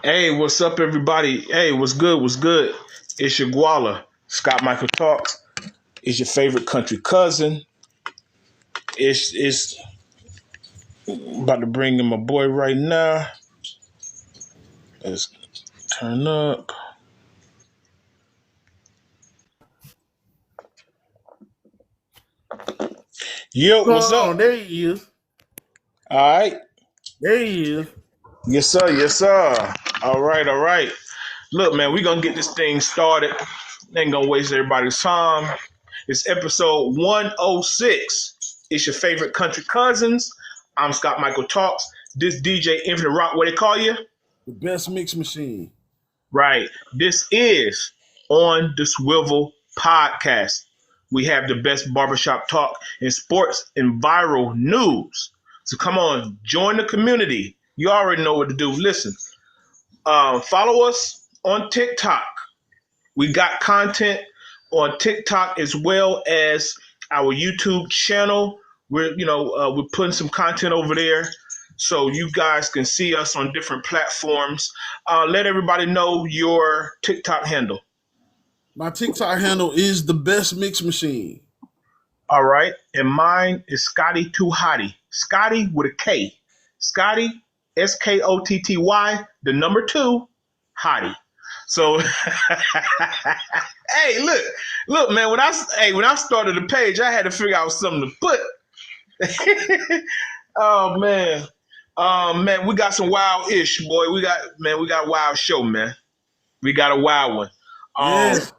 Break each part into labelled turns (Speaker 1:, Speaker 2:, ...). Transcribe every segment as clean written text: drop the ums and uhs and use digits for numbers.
Speaker 1: Hey, what's up, everybody? Hey, what's good? What's good? It's your Guala. Scott Michael Talks. It's your favorite country cousin. It's about to bring in my boy right now. Let's turn up. Yo, what's
Speaker 2: Going
Speaker 1: up?
Speaker 2: on? There he is.
Speaker 1: All right.
Speaker 2: There he is.
Speaker 1: Yes, sir. Yes, sir. All right. All right. Look, man, we gonna get this thing started. Ain't gonna waste everybody's time. It's episode 106. It's your favorite country cousins. I'm Scott Michael Talks. This DJ Infinite Rock, what they call you?
Speaker 2: The best mix machine.
Speaker 1: Right. This is On the Swivel podcast. We have the best barbershop talk in sports and viral news. So come on, join the community. You already know what to do. Listen, follow us on TikTok. We got content on TikTok as well as our YouTube channel. We're putting some content over there so you guys can see us on different platforms. Let everybody know your TikTok handle.
Speaker 2: My TikTok handle is the best mix machine.
Speaker 1: All right, and mine is Scotty Too Hottie. Scotty with a K. Scotty Skotty, the number two, Hottie. So, hey, look, man. When I started the page, I had to figure out something to put. Oh man, we got some wild ish, boy. We got a wild show, man. We got a wild one. Um,
Speaker 2: Yes.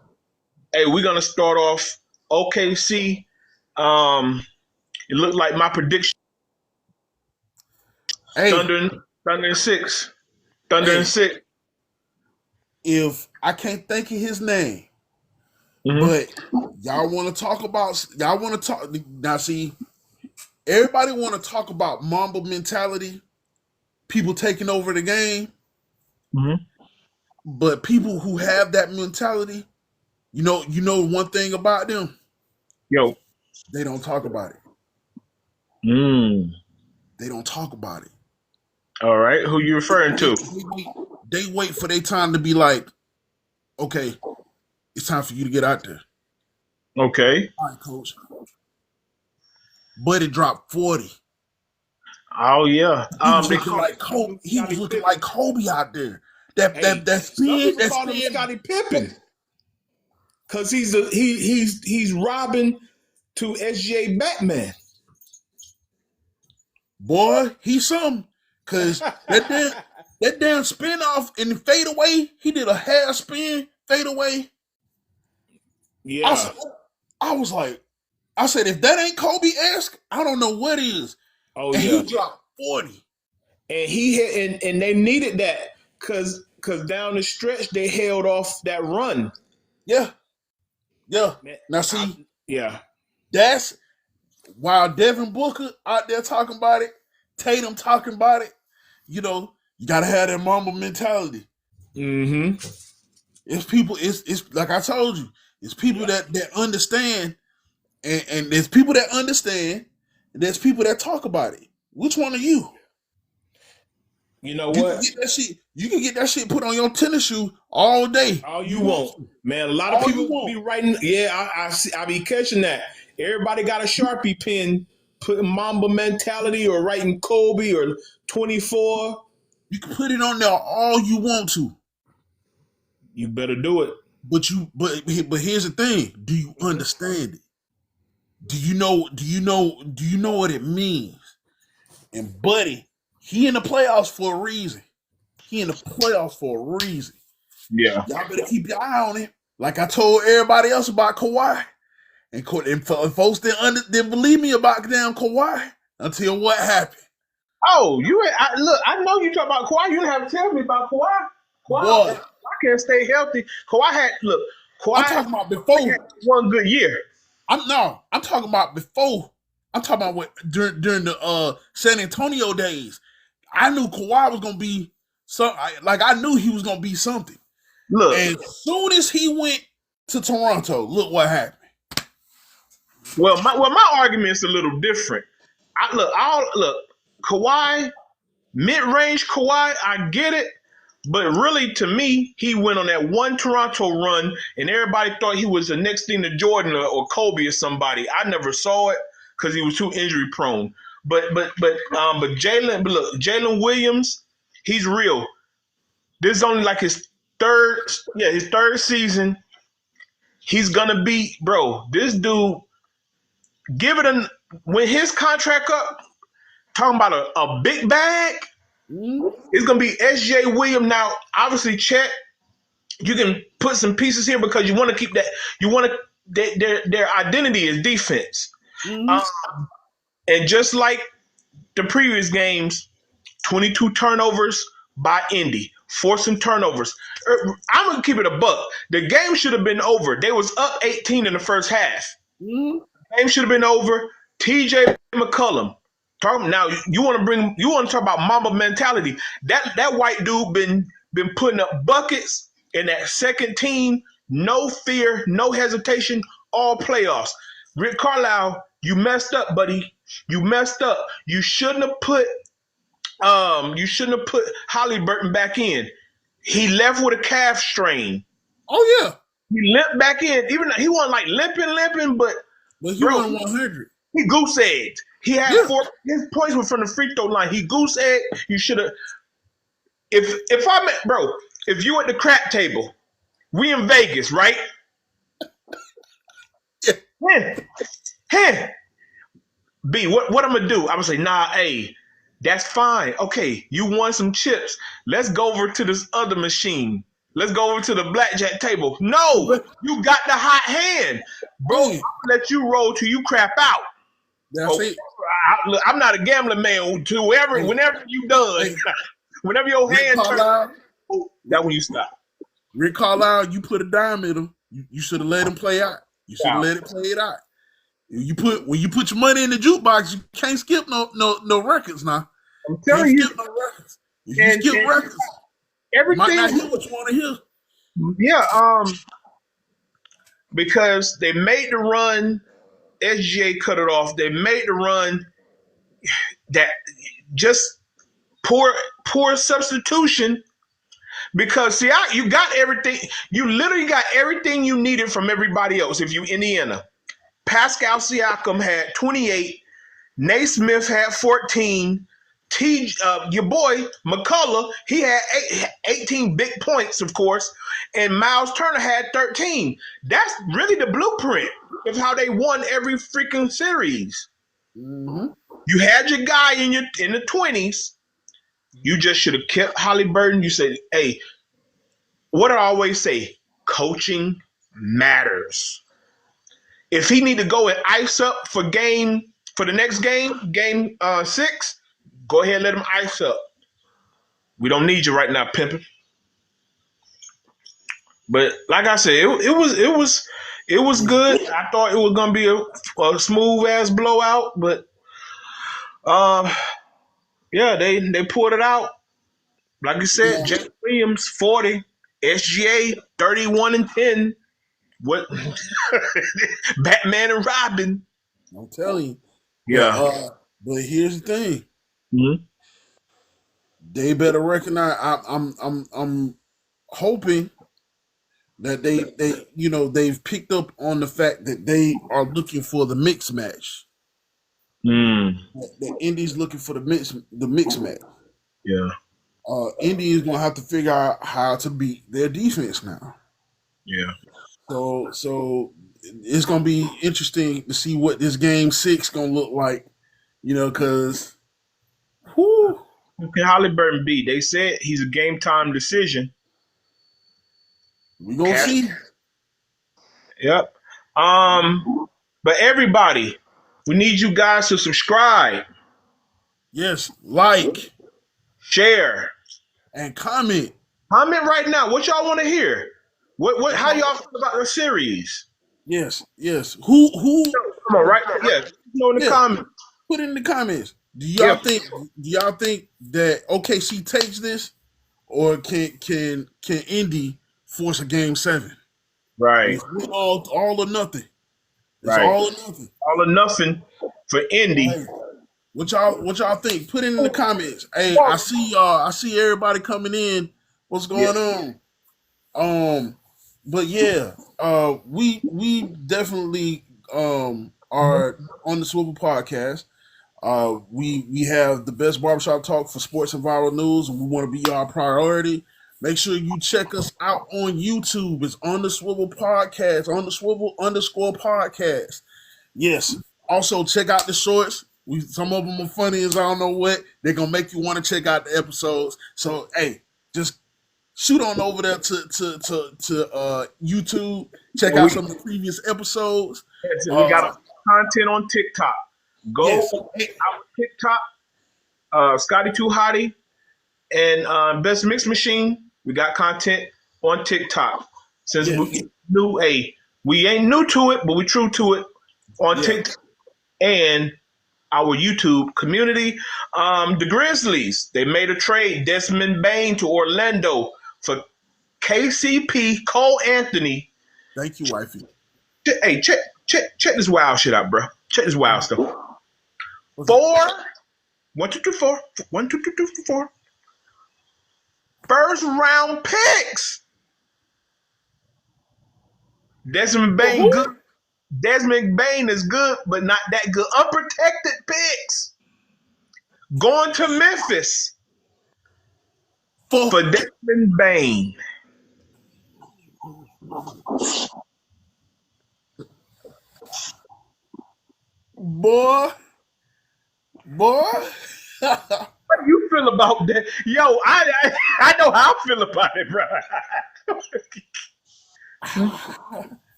Speaker 1: hey, we're gonna start off OKC. Um, it looked like my prediction:
Speaker 2: Hey,
Speaker 1: Thunder and six, Thunder and
Speaker 2: hey,
Speaker 1: six.
Speaker 2: if I can't think of his name,
Speaker 1: Mm-hmm.
Speaker 2: but y'all want to talk now, see, everybody want to talk about Mamba mentality, people taking over the game,
Speaker 1: Mm-hmm.
Speaker 2: but people who have that mentality, you know one thing about them,
Speaker 1: Yo.
Speaker 2: they don't talk about it.
Speaker 1: Mm.
Speaker 2: They don't talk about it.
Speaker 1: All right. Who you
Speaker 2: They,
Speaker 1: referring
Speaker 2: they,
Speaker 1: to?
Speaker 2: they wait, they wait for their time to be like, okay, it's time for you to get out there.
Speaker 1: Okay.
Speaker 2: All right, coach. Buddy dropped 40.
Speaker 1: Oh yeah.
Speaker 2: He was
Speaker 1: They
Speaker 2: looking
Speaker 1: call
Speaker 2: like Kobe.
Speaker 1: him
Speaker 2: He was
Speaker 1: Scotty
Speaker 2: looking like
Speaker 1: Pippen.
Speaker 2: Kobe out there. That that
Speaker 1: Hey,
Speaker 2: that
Speaker 1: some
Speaker 2: spin,
Speaker 1: people
Speaker 2: that
Speaker 1: call him
Speaker 2: spin.
Speaker 1: Scotty Pippen because he's robbing to SJ Batman.
Speaker 2: Boy, he's something. Cause that damn spin off and fade away. He did a hair spin, fade away. I
Speaker 1: Yeah.
Speaker 2: was, I was like, I said, if that ain't Kobe esque, I don't know what is.
Speaker 1: Oh
Speaker 2: And
Speaker 1: yeah.
Speaker 2: he dropped 40.
Speaker 1: And he had, and they needed that because down the stretch they held off that run.
Speaker 2: Yeah, yeah.
Speaker 1: Man,
Speaker 2: Now see,
Speaker 1: yeah.
Speaker 2: that's while Devin Booker out there talking about it, Tatum talking about it, you gotta have that Mamba mentality.
Speaker 1: Mm-hmm.
Speaker 2: It's people, it's like I told you, it's people
Speaker 1: Yep.
Speaker 2: that understand, and there's people that understand, and there's people that talk about it. Which one are you?
Speaker 1: You know
Speaker 2: You can
Speaker 1: what?
Speaker 2: get that shit. You can get that shit put on your tennis shoe all day.
Speaker 1: All
Speaker 2: You
Speaker 1: you
Speaker 2: want
Speaker 1: want,
Speaker 2: to.
Speaker 1: man. A lot of
Speaker 2: All you
Speaker 1: people be
Speaker 2: want.
Speaker 1: writing. Yeah, I see. I be catching that. Everybody got a Sharpie pen, putting Mamba mentality or writing Kobe or 24.
Speaker 2: You can put it on there all you want to.
Speaker 1: You better do it.
Speaker 2: But here's the thing. Do you understand it? Do you know what it means? And buddy, he in the playoffs for a reason. He in the playoffs for a reason.
Speaker 1: Yeah.
Speaker 2: Y'all better keep your eye on him. Like I told everybody else about Kawhi. And folks didn't believe me about damn Kawhi until what happened.
Speaker 1: Oh, look. I know you talk about Kawhi. You didn't have to tell me about Kawhi.
Speaker 2: Boy,
Speaker 1: Kawhi can't stay healthy. Kawhi had look.
Speaker 2: I'm
Speaker 1: Kawhi
Speaker 2: talking about
Speaker 1: had
Speaker 2: before.
Speaker 1: one good year.
Speaker 2: I'm talking about before. I'm talking about what during the San Antonio days. I knew Kawhi was gonna be like I knew he was gonna be something.
Speaker 1: Look.
Speaker 2: And as soon as he went to Toronto, look what happened.
Speaker 1: My argument's a little different. I look. Kawhi, mid range Kawhi. I get it, But really, to me, he went on that one Toronto run, and everybody thought he was the next thing to Jordan or Kobe or somebody. I never saw it because he was too injury prone. But Jalen Williams, he's real. This is only like his third season. He's gonna be, bro. This dude, give it a when his contract up. Talking about a big bag. It's gonna be S.J. Williams. Now, obviously, Chet, you can put some pieces here because you want to keep that. You want to their identity is defense, and just like the previous games, 22 turnovers by Indy, forcing turnovers. I'm gonna keep it a buck. The game should have been over. They was up 18 in the first half. The game should have been over. T.J. McCollum. Now you want to talk about Mamba mentality. That white dude been putting up buckets in that second team, no fear, no hesitation, all playoffs. Rick Carlisle, you messed up, buddy. You messed up. You shouldn't have put Halliburton back in. He left with a calf strain.
Speaker 2: Oh yeah.
Speaker 1: He limped back in. Even he wasn't like limping, but
Speaker 2: he won 100.
Speaker 1: He goose egged. He had his points were from the free throw line. He goose egged. You should have. If you at the crap table, we in Vegas, right? Hey, B, what I'm gonna do? I'm gonna say, nah, A, that's fine. Okay, you won some chips. Let's go over to this other machine. Let's go over to the blackjack table. No, you got the hot hand, bro. I'm gonna let you roll till you crap out.
Speaker 2: That's it.
Speaker 1: I'm not a gambling man. Whenever you done, whenever your hand turns, that's when you stop.
Speaker 2: Rick Carlisle, you put a dime in him. You should have let him play out. You should have let it play it out. When you put your money in the jukebox, you can't skip no records now.
Speaker 1: I'm telling you,
Speaker 2: skip no records. You skip records.
Speaker 1: Everything
Speaker 2: might not hear what you want to hear.
Speaker 1: Yeah, because they made the run. SGA cut it off. They made the run. That just poor substitution. Because see, you got everything. You literally got everything you needed from everybody else. If you Indiana, Pascal Siakam had 28. Naismith had 14. Your boy McCullough, he had 18 big points, of course, and Miles Turner had 13. That's really the blueprint of how they won every freaking series.
Speaker 2: Mm-hmm.
Speaker 1: You had your guy in the 20s. You just should have kept Halliburton. You said, hey, what do I always say? Coaching matters. If he need to go and ice up for the next game 6, go ahead and let him ice up. We don't need you right now, pimping. But like I said, it was good. I thought it was gonna be a smooth ass blowout, but yeah, they pulled it out. Like you said, Jay Williams 40, SGA 31-10. What? Batman and Robin.
Speaker 2: I'm telling you.
Speaker 1: Yeah.
Speaker 2: But here's the thing.
Speaker 1: Mm-hmm.
Speaker 2: They better recognize. I'm hoping that they've picked up on the fact that they are looking for the mix match. The Indy's looking for the mix match.
Speaker 1: Yeah.
Speaker 2: Indy is gonna have to figure out how to beat their defense now.
Speaker 1: Yeah.
Speaker 2: So it's gonna be interesting to see what this game 6 gonna look like. Because
Speaker 1: who can Halliburton be? They said he's a game time decision.
Speaker 2: We gonna see.
Speaker 1: Yep. But everybody, we need you guys to subscribe.
Speaker 2: Yes, like,
Speaker 1: share,
Speaker 2: and comment.
Speaker 1: Comment right now. What y'all want to hear? What? How y'all feel about the series?
Speaker 2: Yes. Who?
Speaker 1: Come on, right? Yeah. In the comments.
Speaker 2: Put it in the comments. Do y'all think that OKC takes this, or can Indy force a game 7?
Speaker 1: Right.
Speaker 2: It's all or nothing. It's
Speaker 1: right.
Speaker 2: all or nothing.
Speaker 1: All or nothing for Indy.
Speaker 2: Right. What y'all think? Put it in the comments. Hey, I see everybody coming in. What's
Speaker 1: Yeah.
Speaker 2: going on? But yeah, we definitely are on the Swivel Podcast. We have the best barbershop talk for sports and viral news, and we want to be our priority. Make sure you check us out on YouTube. It's on the Swivel Podcast, on the Swivel underscore podcast. Yes. Also check out the shorts. Some of them are funny as I don't know what. They're gonna make you want to check out the episodes. So hey, just shoot on over there to YouTube. Check
Speaker 1: And
Speaker 2: out
Speaker 1: we
Speaker 2: some of the previous episodes.
Speaker 1: we got content on TikTok. Go
Speaker 2: Yes.
Speaker 1: on our TikTok, Scotty Too Hottie and Best Mix Machine. We got content on TikTok. Since
Speaker 2: Yes.
Speaker 1: we ain't new to it, but we true to it on
Speaker 2: Yeah.
Speaker 1: TikTok and our YouTube community. The Grizzlies, they made a trade. Desmond Bain to Orlando for KCP, Cole Anthony.
Speaker 2: Thank you, wifey.
Speaker 1: Hey, check this wild shit out, bro. Check this wild stuff.
Speaker 2: What's it?
Speaker 1: 4, 1, 2, 3, 4, 1, 2, 3, 4. First round picks. Desmond
Speaker 2: For
Speaker 1: Bain
Speaker 2: who?
Speaker 1: good. Desmond Bain is good, but not that good. Unprotected picks going to Memphis
Speaker 2: For
Speaker 1: for Desmond Bain.
Speaker 2: boy, boy.
Speaker 1: How do you feel about that? Yo, I know how I feel about it, bro.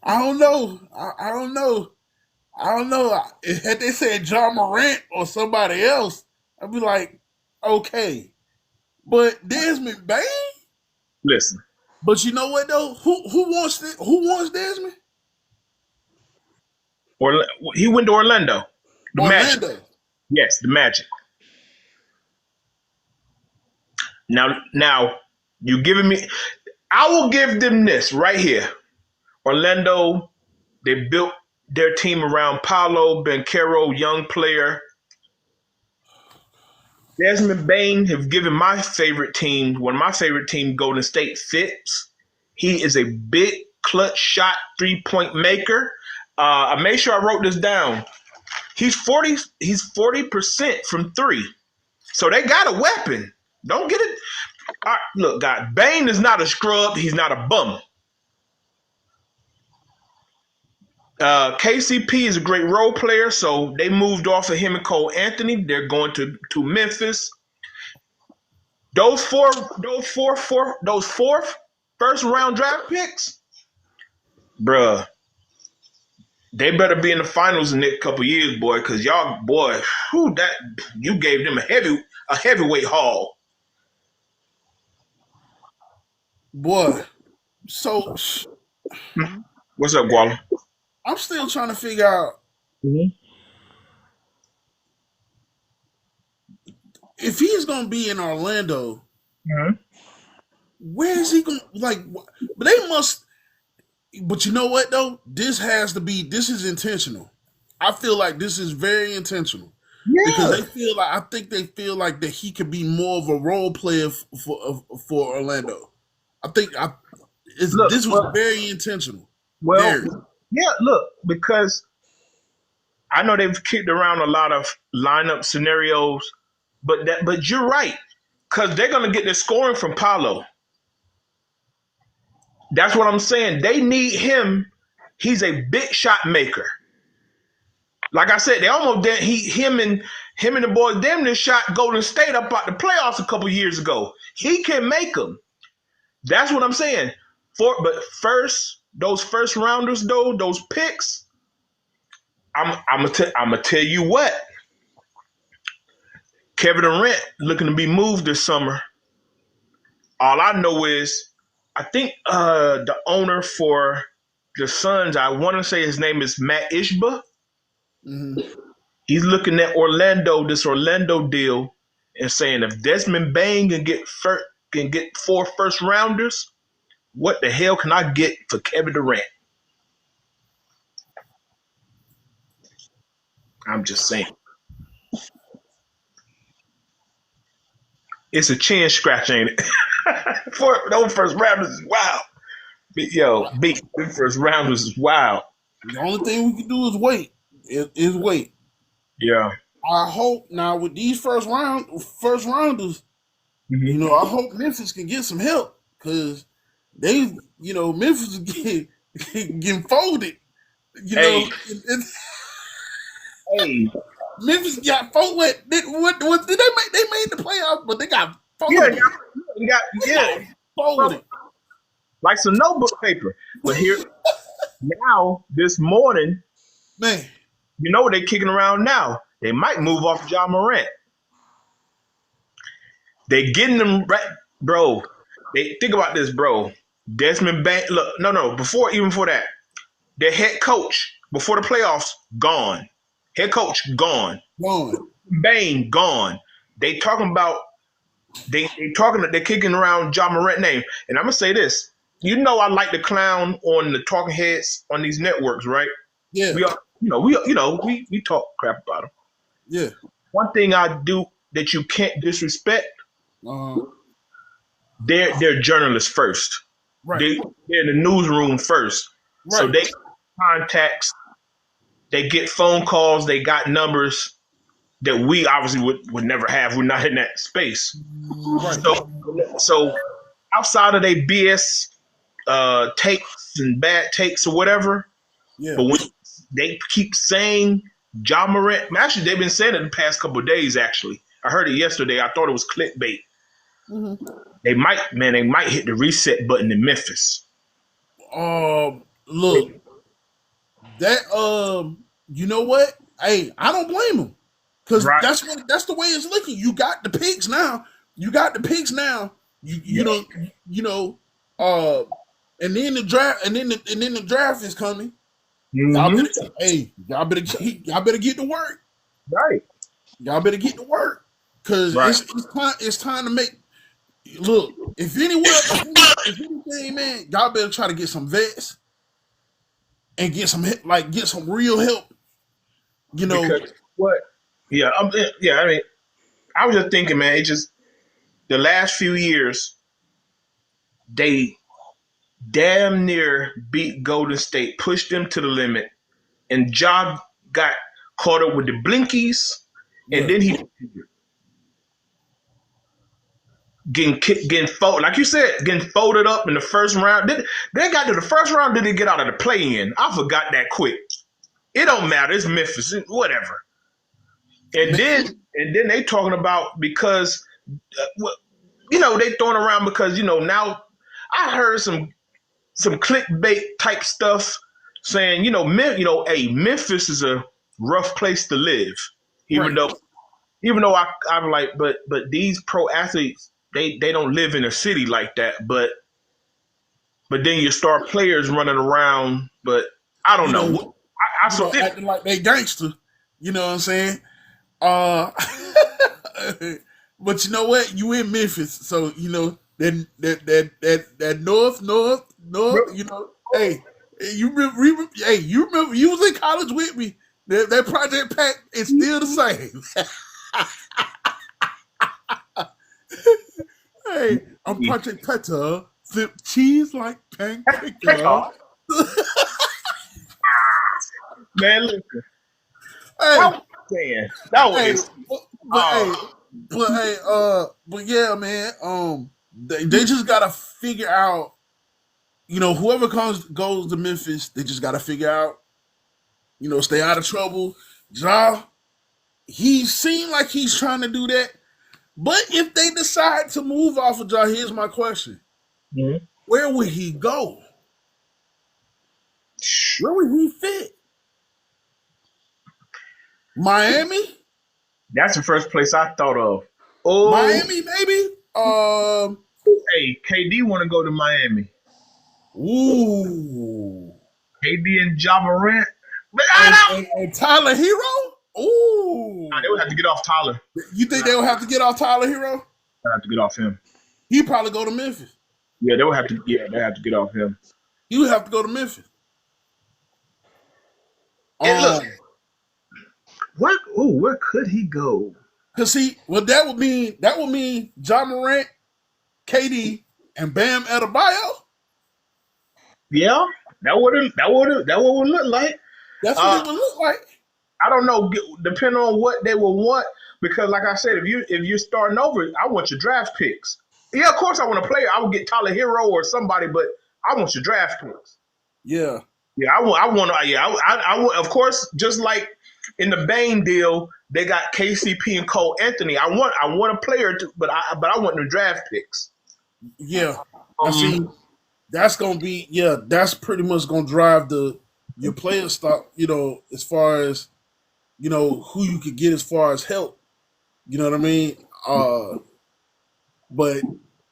Speaker 2: I don't know. I don't know. I don't know. Had they said John Morant or somebody else, I'd be like, okay. But Desmond Bain?
Speaker 1: Listen,
Speaker 2: But you know what though? Who wants Desmond?
Speaker 1: he went to Orlando. The Magic.
Speaker 2: Orlando.
Speaker 1: Yes, the Magic. Now, you giving me? I will give them this right here. Orlando, they built their team around Paolo Banchero, young player. Desmond Bain have given my favorite team, one of my favorite team, Golden State, fits. He is a big clutch shot 3-point maker. I made sure I wrote this down. He's 40% from three. So they got a weapon. Don't get it. All right, look, God, Bain is not a scrub. He's not a bum. KCP is a great role player, so they moved off of him and Cole Anthony. They're going to Memphis. Those fourth first round draft picks, bruh, they better be in the finals in the next couple years, boy, because y'all, boy, that you gave them a heavyweight haul.
Speaker 2: Boy. So
Speaker 1: What's up, Guala?
Speaker 2: I'm still trying to figure out if he's gonna be in Orlando, where is he going? Like, but they must. But you know what though? This has to be. This is intentional. I feel like this is very intentional because
Speaker 1: Yeah.
Speaker 2: they feel like I think they feel like that he could be more of a role player for Orlando. I think
Speaker 1: Look,
Speaker 2: this was very intentional.
Speaker 1: well,
Speaker 2: Very.
Speaker 1: yeah, look, because I know they've kicked around a lot of lineup scenarios, but you're right, because they're gonna get their scoring from Paolo. That's what I'm saying. They need him. He's a big shot maker. Like I said, they almost did. Him and the boys damn near shot Golden State up out the playoffs a couple years ago. He can make them. That's what I'm saying. But those first rounders though, those picks, I'm gonna tell you what. Kevin Durant looking to be moved this summer. All I know is I think the owner for the Suns, I want to say his name is Matt Ishba.
Speaker 2: Mm-hmm.
Speaker 1: He's looking at this Orlando deal, and saying if Desmond Bain can get 4 first rounders, what the hell can I get for Kevin Durant? I'm just saying. It's a chin scratch, ain't it? For those first rounders is wild. Yo, beat the first rounders is wild.
Speaker 2: The only thing we can do is wait. Is wait.
Speaker 1: Yeah.
Speaker 2: I hope now with these first rounders,
Speaker 1: Mm-hmm.
Speaker 2: I hope Memphis can get some help because they, Memphis getting folded. You
Speaker 1: Hey,
Speaker 2: know,
Speaker 1: hey.
Speaker 2: Memphis got folded. What did they make? They made the playoffs, but they got
Speaker 1: Yeah,
Speaker 2: folded. They got
Speaker 1: yeah.
Speaker 2: folded.
Speaker 1: Like some notebook paper. But here now, this morning,
Speaker 2: Man,
Speaker 1: you know what they're kicking around now? They might move off John Morant. They getting them right, bro. They think about this, bro. Desmond Bain. Look, no. Before that, their head coach before the playoffs gone. Head coach gone.
Speaker 2: gone.
Speaker 1: Bain gone. They talking about they're kicking around John Morant name. And I'm gonna say this. You know I like the clown on the talking heads on these networks, right?
Speaker 2: Yeah,
Speaker 1: We are, we talk crap about them.
Speaker 2: yeah.
Speaker 1: One thing I do that you can't disrespect,
Speaker 2: Uh,
Speaker 1: they're journalists first.
Speaker 2: right,
Speaker 1: They're in the newsroom first. So
Speaker 2: right,
Speaker 1: they contacts, they get phone calls, they got numbers that we obviously would never have. We're not in that space.
Speaker 2: right.
Speaker 1: So outside of they BS takes and bad takes or whatever,
Speaker 2: Yeah.
Speaker 1: but when they keep saying John Morant, actually they've been saying it the past couple of days. Actually, I heard it yesterday. I thought it was clickbait.
Speaker 2: Mm-hmm.
Speaker 1: They might hit the reset button in Memphis.
Speaker 2: Look, that you know what? Hey, I don't blame them because
Speaker 1: Right.
Speaker 2: that's the way it's looking. You got the picks now. You got the picks now. You
Speaker 1: Yeah.
Speaker 2: know you know. Uh, and then the draft and then the draft is coming. Y'all
Speaker 1: Mm-hmm.
Speaker 2: better y'all better get to work.
Speaker 1: Right.
Speaker 2: Y'all better get to work because
Speaker 1: Right.
Speaker 2: it's time to make. Look, if anything, man, y'all better try to get some vets and get some real help. You know,
Speaker 1: Because what? Yeah. Yeah. I mean, I was just thinking, man. It just the last few years they damn near beat Golden State, pushed them to the limit, and Ja got caught up with the blinkies, and
Speaker 2: yeah,
Speaker 1: then he getting folded, like you said, getting folded up in the first round. They got to the first round, did they get out of the play-in? I forgot that quick. It don't matter. It's Memphis, whatever. And
Speaker 2: man,
Speaker 1: then they talking about because they throwing around because now I heard some clickbait type stuff saying hey, Memphis is a rough place to live, even
Speaker 2: right.
Speaker 1: though I'm like, but these pro athletes they don't live in a city like that. But then your star players running around. But I don't
Speaker 2: You know,
Speaker 1: know. I saw it.
Speaker 2: acting like they gangster. You know what I'm saying? Uh, but you know what? You in Memphis, so that north. Hey, you remember you was in college with me. That Project Pack is still the same. Hey, I'm Project Peta. Flip cheese like pancake.
Speaker 1: Take off, man. Listen,
Speaker 2: Hey,
Speaker 1: that was saying that
Speaker 2: hey,
Speaker 1: was
Speaker 2: but hey, but yeah, man. They just gotta figure out. Whoever goes to Memphis, they just gotta figure out. Stay out of trouble. Ja, he seemed like he's trying to do that. But if they decide to move off of Ja, here's my question:
Speaker 1: Mhm.
Speaker 2: where would he go? Where would he fit? Miami,
Speaker 1: That's the first place I thought of. Oh,
Speaker 2: Miami, maybe.
Speaker 1: hey, KD want to go to Miami.
Speaker 2: Ooh.
Speaker 1: KD and Ja Morant. But I
Speaker 2: And,
Speaker 1: don't.
Speaker 2: and Tyler Hero?
Speaker 1: Nah, they
Speaker 2: Ooh.
Speaker 1: would have to get off Tyler.
Speaker 2: You think they would have to get off Tyler Hero?
Speaker 1: They have to get off him.
Speaker 2: He probably go to Memphis.
Speaker 1: Yeah, they would have to. Yeah, they have to get off him.
Speaker 2: He would have to go to Memphis.
Speaker 1: And look,
Speaker 2: Um,
Speaker 1: where could he go?
Speaker 2: Cause that would mean John Morant, KD. and Bam Adebayo.
Speaker 1: Yeah, that would look like.
Speaker 2: That's what
Speaker 1: Uh,
Speaker 2: it would look like.
Speaker 1: I don't know, depending on what they will want, because like I said, if you're starting over, I want your draft picks. Yeah, of course I want a player. I would get Tyler Hero or somebody, but I want your draft picks.
Speaker 2: Yeah,
Speaker 1: Yeah, I want. Yeah, I want. Of course, just like in the Bain deal, they got KCP and Cole Anthony. I want a player to, but I want the draft picks.
Speaker 2: yeah. Now
Speaker 1: Um,
Speaker 2: see, that's gonna be that's pretty much gonna drive the your player stock. As far as who you could get as far as help. You know what I mean? But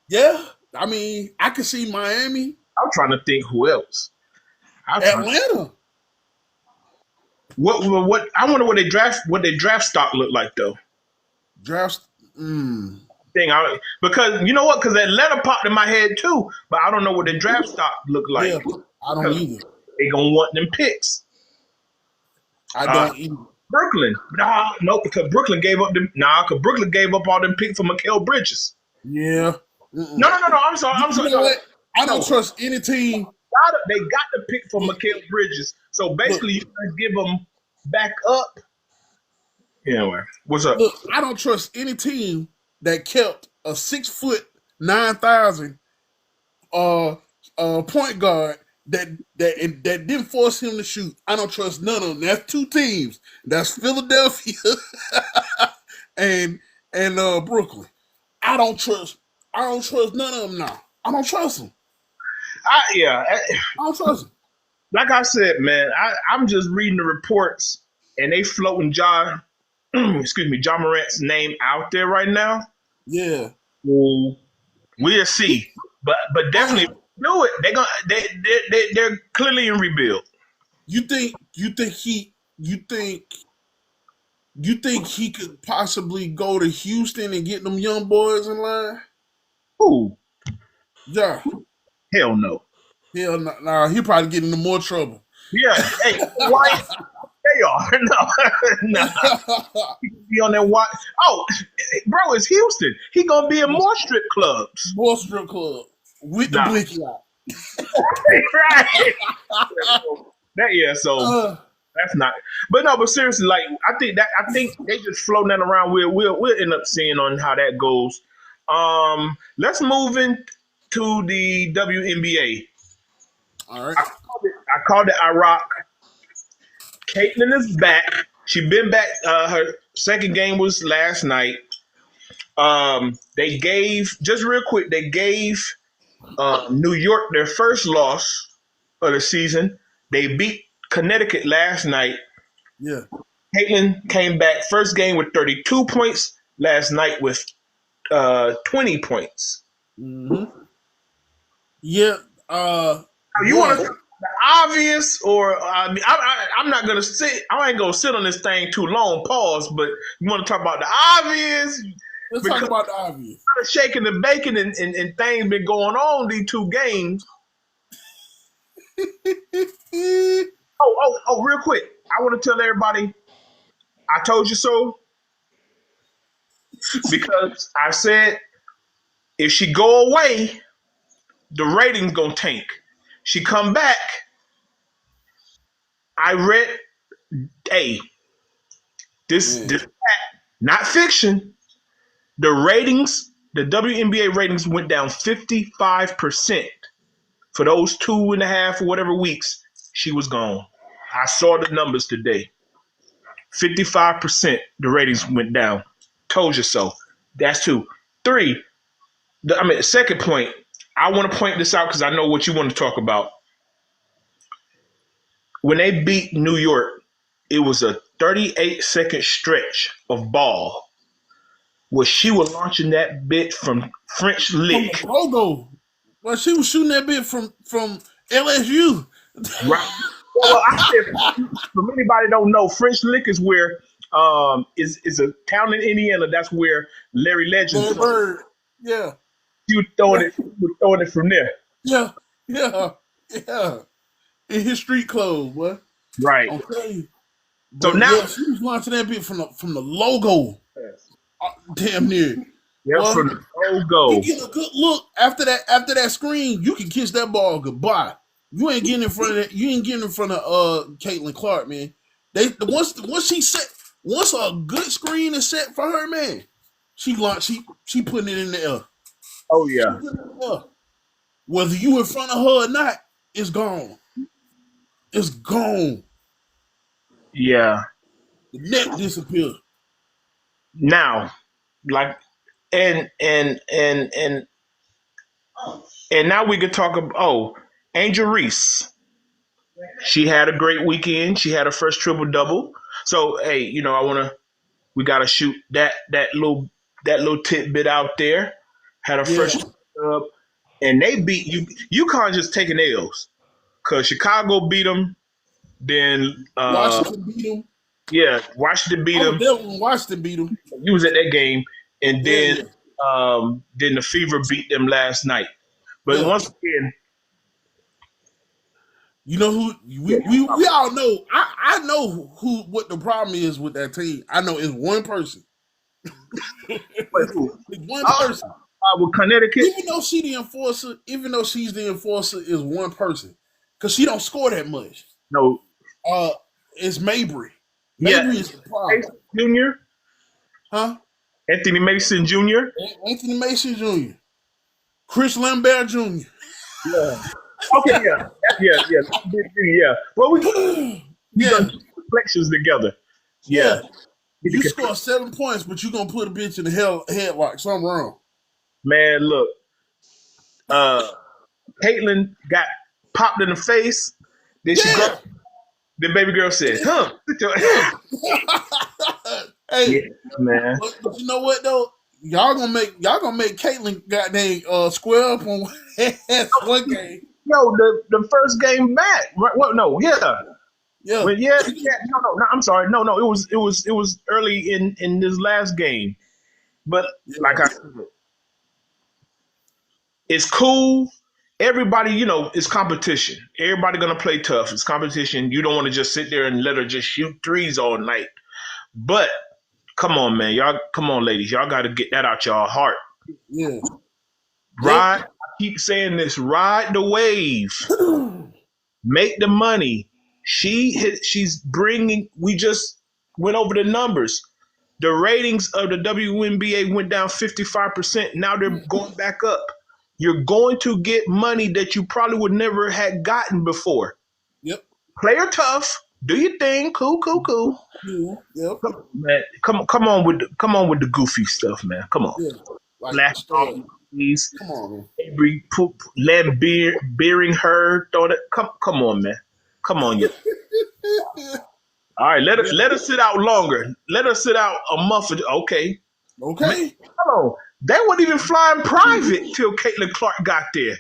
Speaker 2: yeah, I mean, I could see Miami,
Speaker 1: I'm trying to think who else. I'm trying.
Speaker 2: Atlanta
Speaker 1: What I wonder what they draft stock look like though.
Speaker 2: drafts. Mm,
Speaker 1: Thing I because you know what? Because Atlanta popped in my head too, but I don't know what the draft stock look like
Speaker 2: yeah, I don't
Speaker 1: because
Speaker 2: either.
Speaker 1: they gonna want them picks.
Speaker 2: I
Speaker 1: Uh,
Speaker 2: don't either.
Speaker 1: Brooklyn, no, because Brooklyn gave up all them picks for Mikal Bridges.
Speaker 2: Yeah.
Speaker 1: No. I'm sorry. I'm
Speaker 2: You
Speaker 1: sorry.
Speaker 2: know
Speaker 1: No,
Speaker 2: what? I don't
Speaker 1: no.
Speaker 2: trust any team.
Speaker 1: They got the pick for
Speaker 2: Look,
Speaker 1: Mikal Bridges. So
Speaker 2: look,
Speaker 1: basically, you guys give them back up. Anyway, what's up?
Speaker 2: look. I don't trust any team that kept a 6 foot 9,000 uh point guard that didn't force him to shoot. I don't trust none of them. That's two teams. That's Philadelphia and Brooklyn. I don't trust. I don't trust none of them now. I don't trust them.
Speaker 1: Yeah,
Speaker 2: I don't trust them.
Speaker 1: like I said, man, I'm just reading the reports and they floating John, excuse me, John Morant's name out there right now.
Speaker 2: Yeah.
Speaker 1: Well, we'll see, but definitely
Speaker 2: Oh,
Speaker 1: do it. They're clearly in rebuild.
Speaker 2: you think he could possibly go to Houston and get them young boys in line?
Speaker 1: Ooh,
Speaker 2: Yeah.
Speaker 1: hell no.
Speaker 2: Hell no. Nah, he probably get into more trouble.
Speaker 1: Yeah, hey, why they are no, be on that watch. Oh, bro, it's Houston. He gonna be in more strip clubs.
Speaker 2: More strip club with the
Speaker 1: Nah,
Speaker 2: blicky out.
Speaker 1: right. Yeah. So
Speaker 2: Uh,
Speaker 1: that's not. But no, but seriously, like I think they just floating that around. We'll end up seeing on how that goes. Let's move into the WNBA.
Speaker 2: all right.
Speaker 1: I called it Iraq. Caitlin is back. She been back. Her second game was last night. They gave just real quick. They gave New York their first loss of the season. They beat Connecticut last night.
Speaker 2: Yeah.
Speaker 1: Caitlin came back first game with 32 points. Last night with 20 points.
Speaker 2: Mm-hmm. Yeah.
Speaker 1: You want
Speaker 2: Yeah.
Speaker 1: to the obvious, or I mean, I'm not gonna sit. I ain't gonna sit on this thing too long. Pause. But you want to talk about the obvious
Speaker 2: Let's talk
Speaker 1: because
Speaker 2: about the obvious.
Speaker 1: shaking the bacon and things been going on these two games. Real quick, I want to tell everybody I told you so because I said if she go away, the ratings gonna tank. She come back. I read, hey, this not fiction. The ratings, the WNBA ratings went down 55% for those 2.5 or whatever weeks she was gone. I saw the numbers today. 55% the ratings went down. Told you so. That's two. Three, second point, I want to point this out because I know what you want to talk about. When they beat New York, it was a 38-second stretch of ball where she was launching that bit from French
Speaker 2: From the
Speaker 1: Lick.
Speaker 2: logo. Well, she was shooting that bit from LSU.
Speaker 1: Right. Well, I said, for anybody don't know, French Lick is where is a town in Indiana. That's where Larry Legend's
Speaker 2: Larry
Speaker 1: from.
Speaker 2: Bird. Yeah.
Speaker 1: He was throwing it from there.
Speaker 2: Yeah. Yeah. Yeah. In his street clothes, boy.
Speaker 1: Right.
Speaker 2: I'll tell you.
Speaker 1: So
Speaker 2: But
Speaker 1: now,
Speaker 2: yeah, she was launching that bit from the logo. Damn near.
Speaker 1: Yep,
Speaker 2: Boy,
Speaker 1: from the old
Speaker 2: you
Speaker 1: goal.
Speaker 2: get a good look after that screen, you can kiss that ball goodbye. You ain't getting in front of that. You ain't getting in front of Caitlin Clark, man. Once she set once a good screen is set for her, man. She putting it in the air.
Speaker 1: Oh
Speaker 2: She
Speaker 1: yeah,
Speaker 2: putting it in the air. Whether you in front of her or not, it's gone. It's gone.
Speaker 1: yeah.
Speaker 2: The net disappears.
Speaker 1: Now, like, and now we could talk about Angel Reese. She had a great weekend. She had her first triple double. So hey, we gotta shoot that little tidbit out there. Had her
Speaker 2: Yeah.
Speaker 1: first and they beat you. UConn just taking L's because Chicago beat them. Then
Speaker 2: Washington beat them.
Speaker 1: yeah, Washington beat
Speaker 2: I was
Speaker 1: them.
Speaker 2: there when Washington beat them.
Speaker 1: You was at that game, and
Speaker 2: Yeah, yeah,
Speaker 1: then the Fever beat them last night. But
Speaker 2: yeah.
Speaker 1: once again,
Speaker 2: You know who
Speaker 1: yeah,
Speaker 2: we all know. I know who what the problem is with that team. I know it's one person.
Speaker 1: wait, who?
Speaker 2: It's one
Speaker 1: Oh,
Speaker 2: person.
Speaker 1: with Connecticut.
Speaker 2: Even though she's the enforcer, is one person because she don't score that much.
Speaker 1: No,
Speaker 2: Uh, it's Mabry.
Speaker 1: yeah,
Speaker 2: Mabry is the problem,
Speaker 1: Mason Jr.
Speaker 2: huh?
Speaker 1: Anthony Mason Jr.
Speaker 2: Anthony Mason Jr., Chris Lambert Jr.
Speaker 1: Yeah. Okay, yeah. Well, we
Speaker 2: Yeah,
Speaker 1: gonna keep reflections together. Yeah,
Speaker 2: yeah.
Speaker 1: Need to
Speaker 2: You
Speaker 1: compare-
Speaker 2: score 7 points, but you gonna put a bitch in the headlock. Something wrong.
Speaker 1: man. Look, uh, Caitlin got popped in the face. Then she
Speaker 2: Yeah,
Speaker 1: grabbed. The baby girl said, "Huh?" Sit your-"
Speaker 2: yeah.
Speaker 1: yeah,
Speaker 2: Hey,
Speaker 1: man.
Speaker 2: but you know what though? Y'all gonna make Caitlyn goddamn square up on one game.
Speaker 1: Yo, the first game back. Right, what? No, yeah.
Speaker 2: Yeah,
Speaker 1: Well, yeah. No. I'm sorry. No. It was early in this last game. But
Speaker 2: yeah,
Speaker 1: like I said, it's cool. Everybody, it's competition. Everybody gonna play tough. It's competition. You don't want to just sit there and let her just shoot threes all night. But come on, man, y'all. Come on, ladies. Y'all got to get that out y'all heart.
Speaker 2: yeah. Yep.
Speaker 1: Ride. I keep saying this. Ride the wave. Make the money. She's bringing. We just went over the numbers. The ratings of the WNBA went down 55%. Now they're going back up. You're going to get money that you probably would never had gotten before.
Speaker 2: Yep.
Speaker 1: Play her tough. Do your thing. Cool.
Speaker 2: Yeah. Yep.
Speaker 1: Man, come on with the goofy stuff, man. Come on.
Speaker 2: Yeah. Like
Speaker 1: Laugh
Speaker 2: straight
Speaker 1: off
Speaker 2: up.
Speaker 1: please.
Speaker 2: Come on, man.
Speaker 1: Avery Lamb beering her. Throw that. Come on, man. Come on, you. All right, let her sit out longer. Let her sit out a month. Okay. Man,
Speaker 2: Okay.
Speaker 1: come on. They weren't even flying private till Caitlin Clark got there.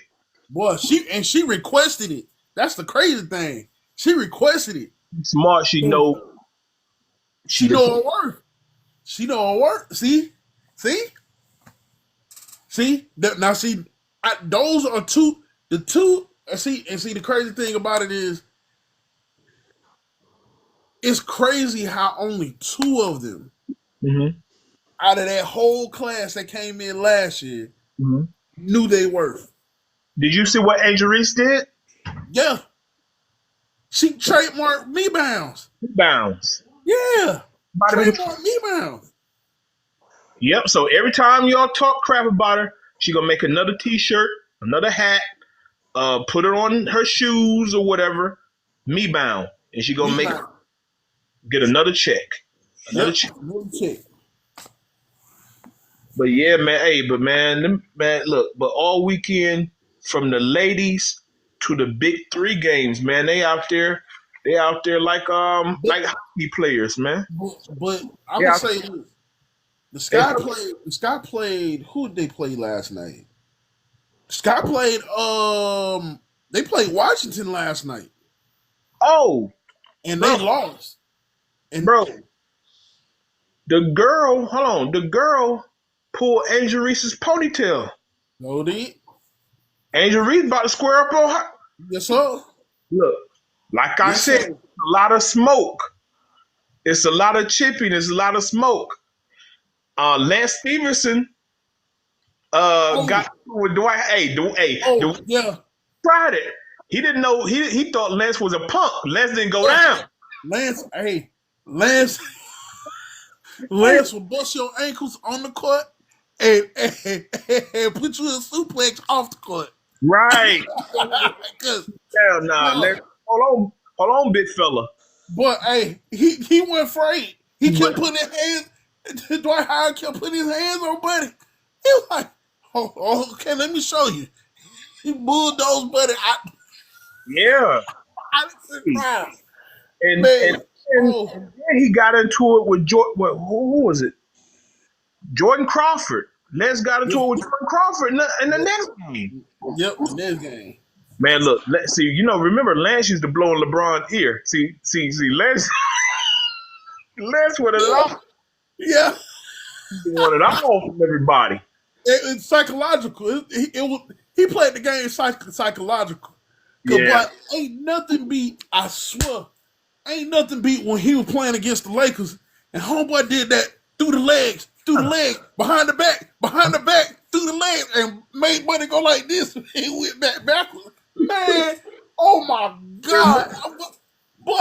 Speaker 2: Boy, she requested it. That's the crazy thing. She requested it.
Speaker 1: Smart, she know.
Speaker 2: She know her worth. She know her worth. See? Now see, those are the two. See, the crazy thing about it is, it's crazy how only two of them
Speaker 1: Mm-hmm.
Speaker 2: out of that whole class that came in last year
Speaker 1: Mm-hmm.
Speaker 2: knew they worth.
Speaker 1: Did you see what Angel Reese did?
Speaker 2: Yeah, she trademarked me bounds.
Speaker 1: Bounce.
Speaker 2: Yeah,
Speaker 1: Vitamin.
Speaker 2: trademarked me bounds.
Speaker 1: Yep. So every time y'all talk crap about her, she gonna make another T-shirt, another hat, put it on her shoes or whatever. Me bound, and she gonna
Speaker 2: Me
Speaker 1: make
Speaker 2: bounds.
Speaker 1: get another check. Another
Speaker 2: Yep.
Speaker 1: check.
Speaker 2: Another check.
Speaker 1: But yeah, man. Hey, but man, look. But all weekend, from the ladies to the big three games, man, they out there. They out there like
Speaker 2: But,
Speaker 1: hockey players, man.
Speaker 2: but I'm
Speaker 1: Yeah,
Speaker 2: gonna say this. The Sky played. Who did they play last night? Sky played. They played Washington last night,
Speaker 1: oh,
Speaker 2: and
Speaker 1: bro,
Speaker 2: they lost. And
Speaker 1: bro. The girl pulled Angel Reese's ponytail.
Speaker 2: no, they
Speaker 1: Angel Reese about to square up on her.
Speaker 2: yes sir.
Speaker 1: Look, like I
Speaker 2: Yes
Speaker 1: said,
Speaker 2: sir.
Speaker 1: a lot of smoke. It's a lot of chipping. It's a lot of smoke. Lance Stevenson
Speaker 2: Oh,
Speaker 1: got with Dwight. Hey,
Speaker 2: oh,
Speaker 1: Dwight
Speaker 2: yeah.
Speaker 1: tried it. He didn't know. He thought Lance was a punk. Lance didn't go
Speaker 2: Yeah.
Speaker 1: down.
Speaker 2: Lance, hey, Lance, Lance will bust your ankles on the court and put you in a suplex off the court.
Speaker 1: Right.
Speaker 2: Cause,
Speaker 1: Hell nah.
Speaker 2: bro,
Speaker 1: Hold on, big fella.
Speaker 2: but hey, he went afraid. He kept
Speaker 1: But
Speaker 2: putting his hands. Dwight Howard kept putting his hands on Buddy. He was like, okay, let me show you. He bulldozed Buddy
Speaker 1: yeah,
Speaker 2: out of the crowd.
Speaker 1: and
Speaker 2: Man, oh,
Speaker 1: then he got into it with Jordan. Who was it? Jordan Crawford. Les got into
Speaker 2: yeah,
Speaker 1: it with Jordan Crawford in the
Speaker 2: yep,
Speaker 1: next game.
Speaker 2: yep, the next game.
Speaker 1: Man, look, see, remember Lance used to blow in LeBron's ear. Lance, Lance would have
Speaker 2: Yeah,
Speaker 1: lost.
Speaker 2: yeah.
Speaker 1: He wanted all from everybody.
Speaker 2: It's psychological. He played the game psychological. Cause
Speaker 1: Yeah.
Speaker 2: but ain't nothing beat. I swear, ain't nothing beat when he was playing against the Lakers and homeboy did that through the leg, behind the back, through the leg, and made Buddy go like this. He went backwards. Man, oh my god, boy.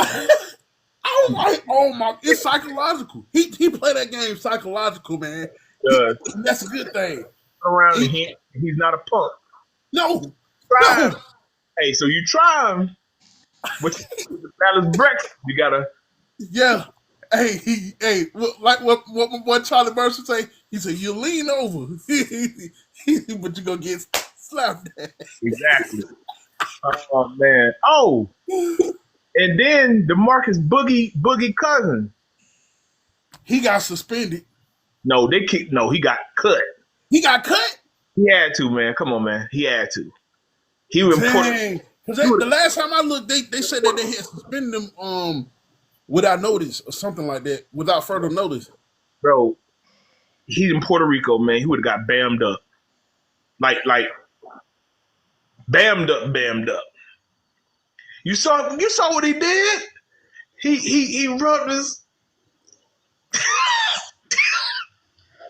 Speaker 2: I was like, oh my, it's psychological. He played that game psychological, man.
Speaker 1: Uh,
Speaker 2: That's a good thing.
Speaker 1: around
Speaker 2: He,
Speaker 1: he's not a punk.
Speaker 2: no,
Speaker 1: Try him.
Speaker 2: no.
Speaker 1: Hey, so you try him with the Dallas breakfast. You gotta.
Speaker 2: Yeah. Hey, what Charlie Mercer say? He said, you lean over, but you're going to get slapped.
Speaker 1: Exactly. Oh man. Oh, and then DeMarcus Boogie cousin.
Speaker 2: He got suspended.
Speaker 1: No, they kicked. No, he got cut.
Speaker 2: He got cut?
Speaker 1: He had to, man. Come on, man. He had to. He was important.
Speaker 2: Dang. Because the last time I looked, they said that they had suspended him without notice or something like that, without further notice.
Speaker 1: Bro, he's in Puerto Rico, man. He would have got bammed up. Like bammed up. You saw what he did? He rubbed his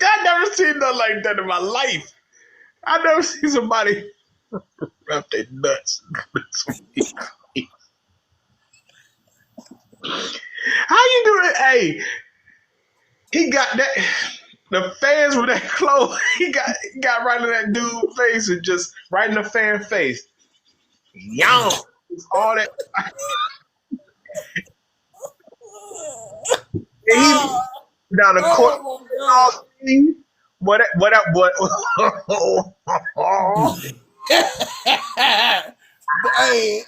Speaker 1: I never seen nothing like that in my life. I never seen somebody rub their nuts. How you do it? Hey, he got that. The fans were that close. He got right in that dude's face and just right in the fan face. Yow. All that. And he down the court.
Speaker 2: Oh, my God. But, hey,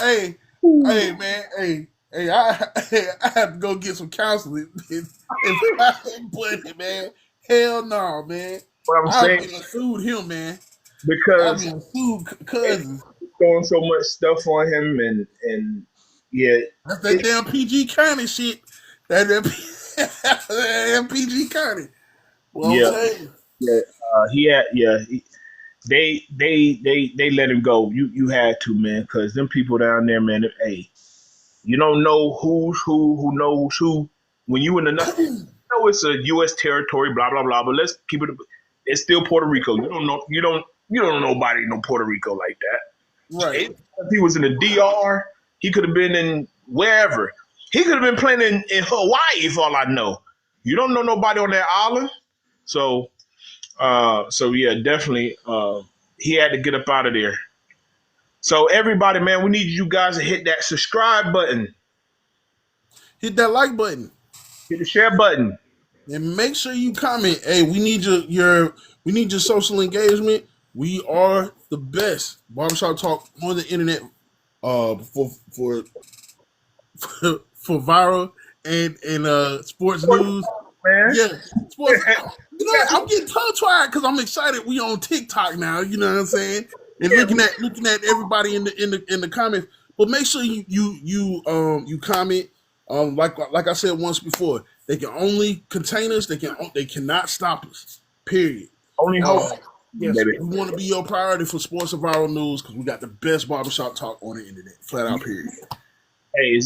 Speaker 2: hey, hey, man, I have to go get some counseling. If I put it, man, hell no, man.
Speaker 1: what I'm
Speaker 2: I've
Speaker 1: saying
Speaker 2: been sued him, man. I've
Speaker 1: because
Speaker 2: been sued cousins.
Speaker 1: throwing so much stuff on him and yeah,
Speaker 2: That's that damn PG County shit. That damn PG County. Well, I'm
Speaker 1: yeah,
Speaker 2: saying,
Speaker 1: yeah. He had they let him go. You had to, man, because them people down there, man. Hey, you don't know who knows who. When you in the know it's a U.S. territory, blah blah blah. But let's keep it. It's still Puerto Rico. You don't know nobody in Puerto Rico like that.
Speaker 2: right?
Speaker 1: If he was in the DR, he could have been in wherever. He could have been playing in Hawaii, for all I know. You don't know nobody on that island. So yeah, definitely. He had to get up out of there. So everybody, man, we need you guys to hit that subscribe button,
Speaker 2: Hit that like button.
Speaker 1: hit the share button.
Speaker 2: And make sure you comment. Hey, we need we need your social engagement. We are the best barbershop talk on the internet for for viral and sports news.
Speaker 1: Man.
Speaker 2: Yeah, sports. You know, I'm getting tongue tied because I'm excited. We on TikTok now. You know what I'm saying? And looking at everybody in the comments. But make sure you comment. Like I said once before, they can only contain us. They cannot stop us. Period.
Speaker 1: Only hope,
Speaker 2: Yes,
Speaker 1: baby.
Speaker 2: we want to be your priority for sports and viral news because we got the best barbershop talk on the internet. Flat out. Period.
Speaker 1: Hey,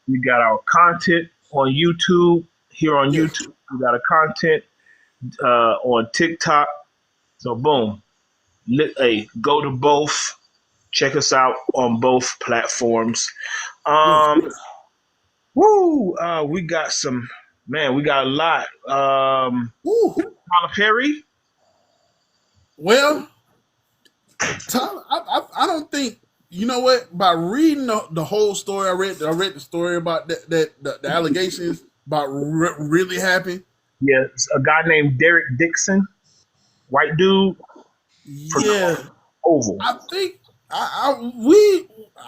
Speaker 1: we got our content on YouTube. Here on
Speaker 2: Yes.
Speaker 1: YouTube, we got a content. on TikTok. So boom, hey, go to both. Check us out on both platforms.
Speaker 2: Yes,
Speaker 1: Um,
Speaker 2: yes.
Speaker 1: woo, we got some man. We got a lot.
Speaker 2: Woo.
Speaker 1: Tyler Perry.
Speaker 2: Well, Tyler, I don't think you know what. By reading the whole story, I read the story about the allegations about really happened.
Speaker 1: Yes, a guy named Derek Dixon, white dude from the
Speaker 2: Yeah,
Speaker 1: Oval.
Speaker 2: I think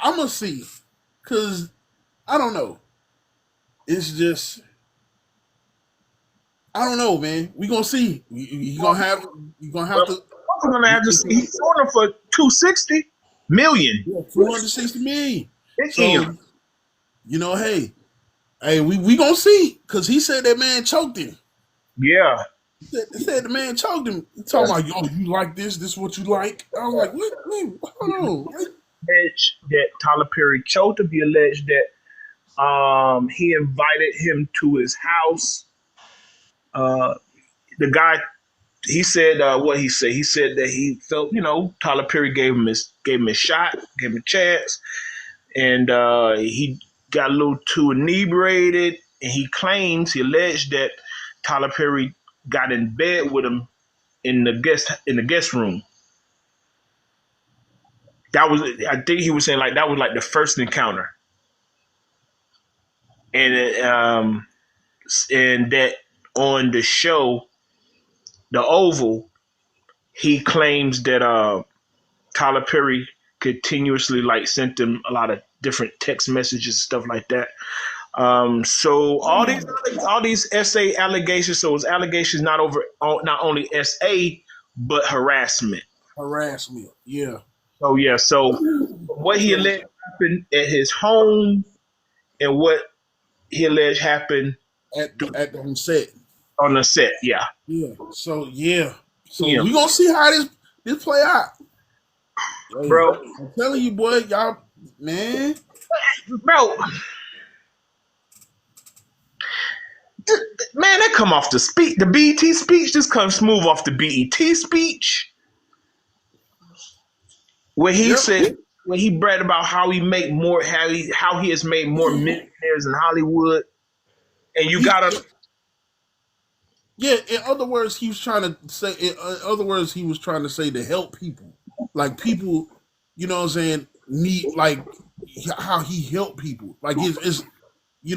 Speaker 2: I'm gonna see because I don't know. It's just I don't know, man. We gonna see. You gonna have
Speaker 1: Well,
Speaker 2: to
Speaker 1: I'm gonna have to see. He sold him for 260 million.
Speaker 2: yeah, 260 million.
Speaker 1: Big
Speaker 2: So
Speaker 1: M.
Speaker 2: hey, we gonna see because he said that man choked him.
Speaker 1: Yeah.
Speaker 2: He said the man choked him. He talking
Speaker 1: Yes.
Speaker 2: about, yo, you like this? This is what you like? I was like, what? Wait, hold on.
Speaker 1: Alleged that Tyler Perry choked him. He alleged that he invited him to his house. Uh, the guy he said what he said. He said that he felt Tyler Perry gave him his shot, gave him a chance, and he got a little too inebriated. And he alleged that Tyler Perry got in bed with him in the guest room. That was, I think he was saying like that was like the first encounter, and and that on the show, The Oval, he claims that Tyler Perry continuously like sent him a lot of different text messages and stuff like that. So all these SA allegations. So it's allegations not only SA but harassment.
Speaker 2: Harassment. Yeah.
Speaker 1: So yeah. So what he
Speaker 2: So
Speaker 1: alleged happened at his home and what he alleged happened
Speaker 2: at the on set.
Speaker 1: on the set. Yeah.
Speaker 2: Yeah. So yeah. So
Speaker 1: Yeah,
Speaker 2: we gonna see how this play out. Hey,
Speaker 1: bro.
Speaker 2: I'm telling you, boy, y'all, man.
Speaker 1: Bro, man, that come off the BET speech. Just come smooth off the BET speech where he
Speaker 2: Yep.
Speaker 1: said when he bragged about how he has made more millionaires in Hollywood, and you
Speaker 2: He
Speaker 1: gotta
Speaker 2: Yeah, in other words, he was trying to say. In other words, he was trying to say to help people, like people, what I'm saying, need like how he helped people. Like it's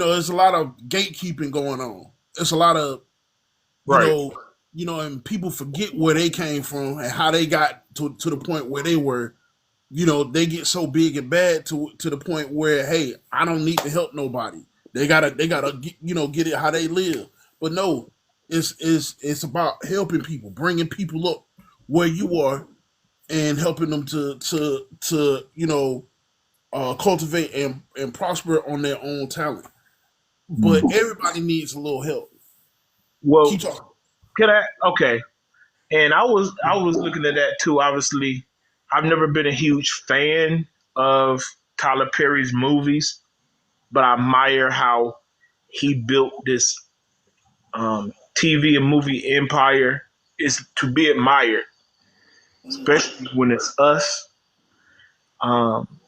Speaker 2: there's a lot of gatekeeping going on. It's a lot of you
Speaker 1: right,
Speaker 2: know, and people forget where they came from and how they got to the point where they were. They get so big and bad to the point where, hey, I don't need to help nobody. They gotta get it how they live. But no, it's about helping people, bringing people up where you are, and helping them to cultivate and prosper on their own talent. But everybody needs a little help.
Speaker 1: well,
Speaker 2: Keep talking.
Speaker 1: can I? Okay, and I was looking at that too. Obviously, I've never been a huge fan of Tyler Perry's movies, but I admire how he built this TV and movie empire. Is to be admired, especially when it's us.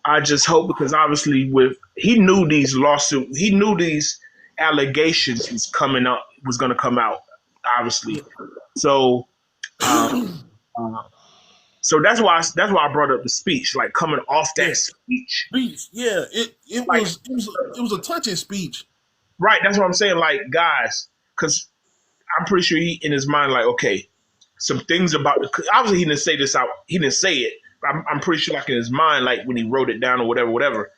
Speaker 1: I just hope because obviously with he knew these allegations was going to come out, obviously. So, uh, uh, so that's why I brought up the speech, like coming off
Speaker 2: Yeah,
Speaker 1: that speech,
Speaker 2: speech. Yeah,
Speaker 1: like
Speaker 2: it was a touching speech.
Speaker 1: right. That's what I'm saying, like guys, because I'm pretty sure he in his mind, like, okay, some things about obviously he didn't say this out. He didn't say it. I'm pretty sure, like in his mind, like when he wrote it down or whatever.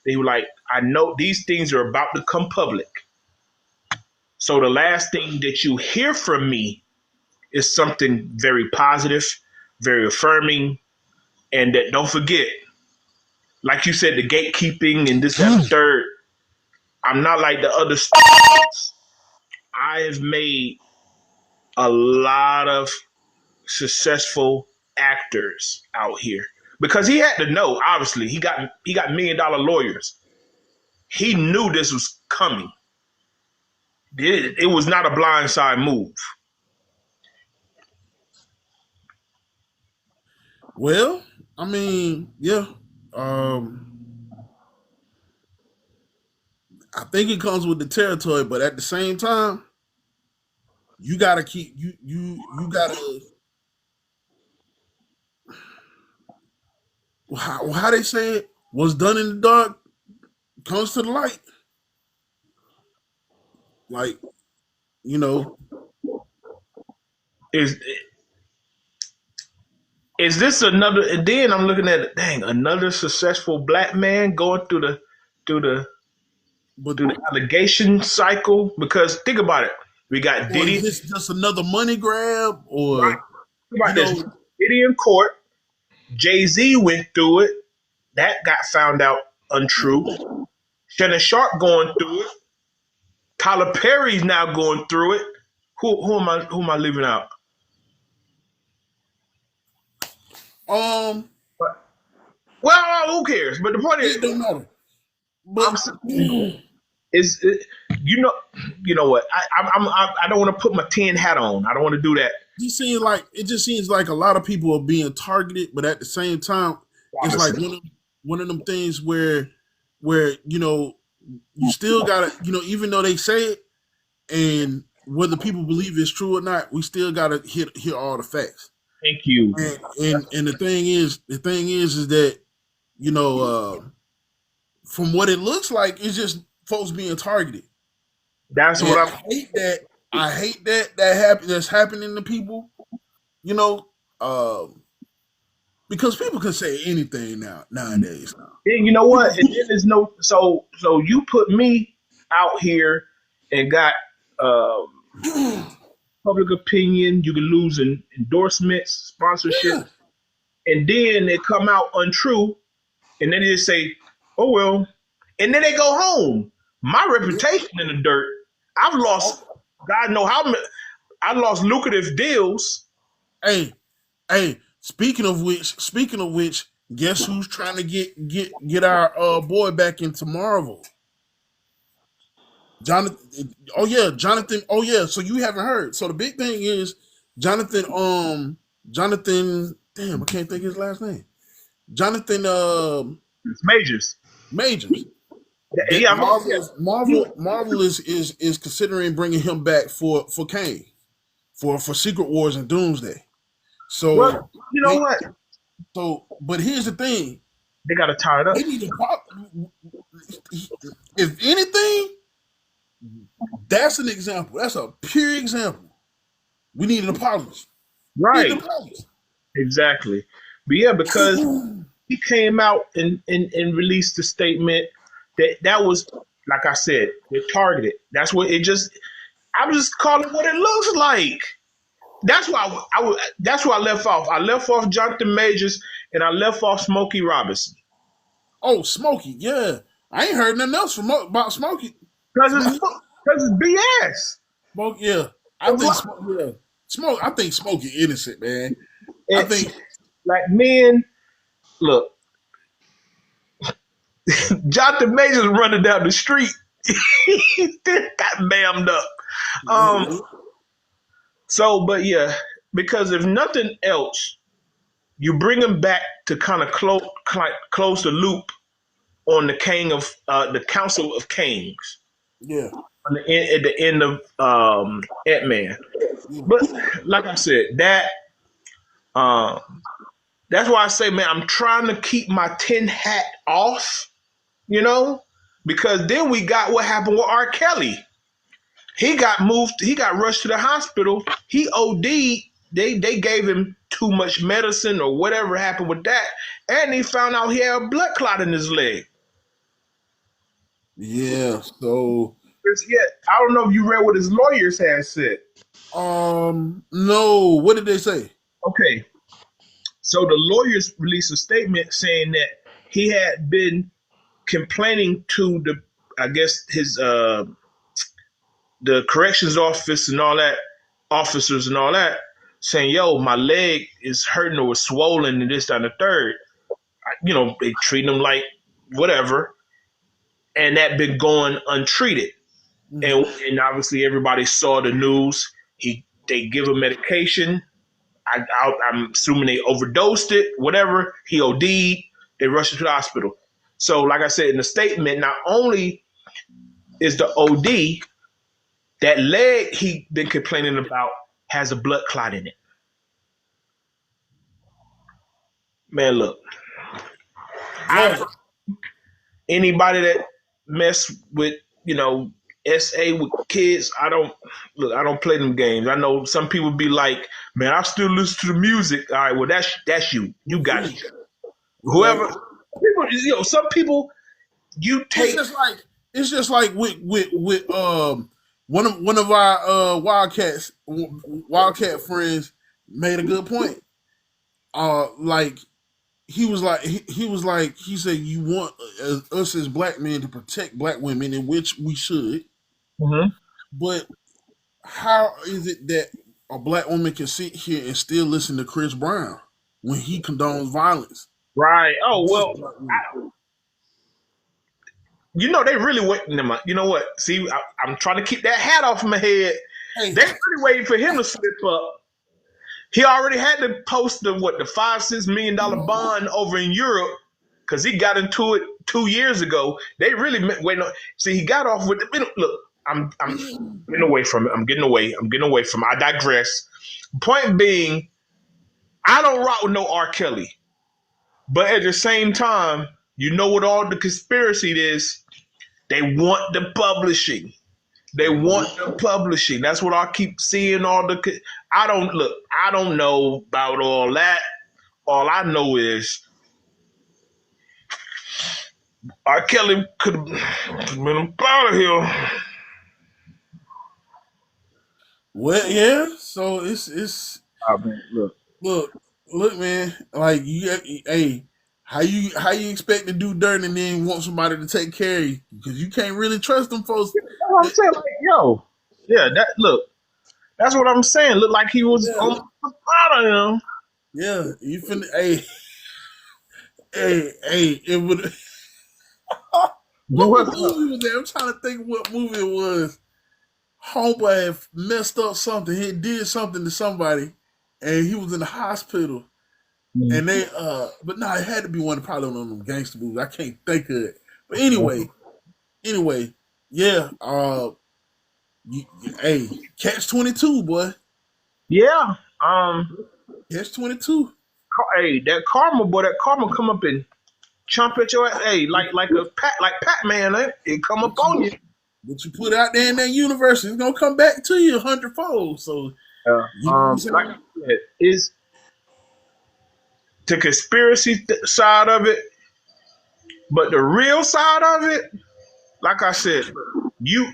Speaker 1: He was like, I know these things are about to come public. So the last thing that you hear from me is something very positive, very affirming, and that don't forget, like you said, the gatekeeping and this, that, and the third. I'm not like the other stars. I have made a lot of successful actors out here because he had to know. Obviously, he got $1 million lawyers. He knew this was coming. It was not a blindside move.
Speaker 2: Well, I mean, yeah. Um, I think it comes with the territory, but at the same time, you gotta keep you gotta how they say it, what's done in the dark comes to the light. Like, you know,
Speaker 1: Is is this another? And then I'm looking at dang another successful black man going through the
Speaker 2: but
Speaker 1: through the allegation cycle. Because think about it, we got
Speaker 2: or is
Speaker 1: Diddy.
Speaker 2: this just another money grab?
Speaker 1: Right?
Speaker 2: Or,
Speaker 1: Think
Speaker 2: you
Speaker 1: about this:
Speaker 2: know,
Speaker 1: Diddy in court. Jay-Z went through it. That got found out untrue. Shannon Sharp going through it. Tyler Perry's now going through it. Who am I leaving out?
Speaker 2: um,
Speaker 1: Well, who cares? But the point is,
Speaker 2: it don't matter. But
Speaker 1: I'm is you know you know what I don't want to put my tin hat on. I don't want to do that.
Speaker 2: it just seems like a lot of people are being targeted, but at the same time, it's like
Speaker 1: Robinson.
Speaker 2: one of them things where you still gotta, even though they say it, and whether people believe it's true or not, we still gotta hear all the facts.
Speaker 1: Thank you.
Speaker 2: And the thing is that, you know, from what it looks like, it's just folks being targeted,
Speaker 1: That's
Speaker 2: and
Speaker 1: what
Speaker 2: I
Speaker 1: I'm.
Speaker 2: hate that. I hate that's happening to people. You know, um, because people can say anything nowadays. Now
Speaker 1: And you know what?
Speaker 2: people,
Speaker 1: And then there's no. So you put me out here and got um, public opinion. You can lose endorsements, sponsorship,
Speaker 2: yeah,
Speaker 1: and then they come out untrue, and then they just say, "Oh well," and then they go home. My
Speaker 2: yeah.
Speaker 1: reputation in the dirt. I've lost.
Speaker 2: Oh,
Speaker 1: God know how many. I lost lucrative deals.
Speaker 2: hey, hey. Speaking of which, guess who's trying to get our boy back into Marvel? Jonathan. Oh yeah, Jonathan. Oh yeah. So you haven't heard. So the big thing is Jonathan. Jonathan. Damn, I can't think of his last name. Jonathan
Speaker 1: It's majors.
Speaker 2: Majors.
Speaker 1: Yeah,
Speaker 2: Marvel
Speaker 1: yeah.
Speaker 2: is Marvel is considering bringing him back for Kane, for Secret Wars and Doomsday. So
Speaker 1: Well, you know
Speaker 2: they
Speaker 1: what?
Speaker 2: but here's the thing:
Speaker 1: They got to tie it up.
Speaker 2: they need to if anything, that's an example. That's a pure example. We need an apology. We need an
Speaker 1: Right.
Speaker 2: apology.
Speaker 1: Exactly. But yeah, because he came out and released a statement that was, like I said, they're targeted. That's what it just. I'm just calling what it looks like. That's why That's why I left off. I left off Jonathan Majors and I left off Smokey Robinson
Speaker 2: Oh, Smokey, yeah. I ain't heard nothing else about Smokey.
Speaker 1: because
Speaker 2: Smoke,
Speaker 1: it's BS.
Speaker 2: yeah. I think Smoke, yeah. Smoke. I think Smokey innocent, man. I
Speaker 1: And
Speaker 2: think.
Speaker 1: like men, look, Jonathan Majors running down the street. He still got bammed up. Um, but yeah, because if nothing else, you bring him back to kind of close the loop on the Council of Kings
Speaker 2: Yeah.
Speaker 1: at the end of Ant-Man.
Speaker 2: Yeah.
Speaker 1: But like I said, um, that's why I say, man, I'm trying to keep my tin hat off, you know, because then we got what happened with R. Kelly. He got moved. He got rushed to the hospital. He OD'd. They gave him too much medicine or whatever happened with that, and he found out he had a blood clot in his leg.
Speaker 2: Yeah. So,
Speaker 1: Yet I don't know if you read what his lawyers had said.
Speaker 2: no. What did they say?
Speaker 1: Okay, so the lawyers released a statement saying that he had been complaining to I guess his the corrections office and all that, officers and all that, saying, "Yo, my leg is hurting or swollen and this, that, and the third." They treat him like whatever, and that been going untreated.
Speaker 2: Mm-hmm.
Speaker 1: And obviously everybody saw the news. They give him medication, I'm assuming they overdosed it, whatever. He OD'd. They rushed him to the hospital. So, like I said in the statement, not only is the OD, that leg he been complaining about has a blood clot in it. Man, look, I
Speaker 2: Boy,
Speaker 1: anybody that mess with SA with kids, I don't play them games. I know some people be like, man, I still listen to the music. All right, well that's you. You got it. Whoever
Speaker 2: well,
Speaker 1: people, some people you
Speaker 2: it's
Speaker 1: take.
Speaker 2: just like one of our Wildcat friends made a good point. Like he was like he said you want us as black men to protect black women, in which we should,
Speaker 1: Mhm.
Speaker 2: but how is it that a black woman can sit here and still listen to Chris Brown when he condones violence
Speaker 1: Right. Oh
Speaker 2: against
Speaker 1: well,
Speaker 2: black women?
Speaker 1: they really waiting them. You know what? See, I'm trying to keep that hat off my head.
Speaker 2: Hey,
Speaker 1: They really waiting for him to slip up. He already had to post the $5-6 million bond over in Europe because he got into it 2 years ago. They really wait. See, he got off with the look. I'm getting away from it. I'm getting away from it. I digress. Point being, I don't rock with no R. Kelly, but at the same time, you know what all the conspiracy is? They want the publishing. They want the publishing. That's what I keep seeing. I don't look. I don't know about all that. All I know is R. Kelly could have been out of here.
Speaker 2: well, yeah. So it's
Speaker 1: I mean, look.
Speaker 2: look, look, man. Like hey, how you expect to do dirt and then want somebody to take care of you because you can't really trust them folks.
Speaker 1: That's what I'm
Speaker 2: That,
Speaker 1: saying. Like, yo, yeah. That's what I'm saying. Look like he was
Speaker 2: yeah,
Speaker 1: almost out of him.
Speaker 2: yeah. You finna hey. It would. What
Speaker 1: What's
Speaker 2: movie
Speaker 1: up?
Speaker 2: was that? I'm trying to think what movie it was. Homeboy had messed up something. He did something to somebody, and he was in the hospital. And they, but no, it had to be probably one of them gangster movies. I can't think of it. But anyway, yeah. Hey, Catch 22, boy.
Speaker 1: Yeah.
Speaker 2: Catch 22.
Speaker 1: Hey, that karma, boy. That karma come up and chomp at your ass. Hey, like Pac-Man. It come up
Speaker 2: What
Speaker 1: on
Speaker 2: you
Speaker 1: you.
Speaker 2: what you put out there in that universe is gonna come back to you 100-fold. So
Speaker 1: Yeah.
Speaker 2: you know what I'm
Speaker 1: Like
Speaker 2: saying?
Speaker 1: I said, is the conspiracy side of it, but the real side of it, like I said, you,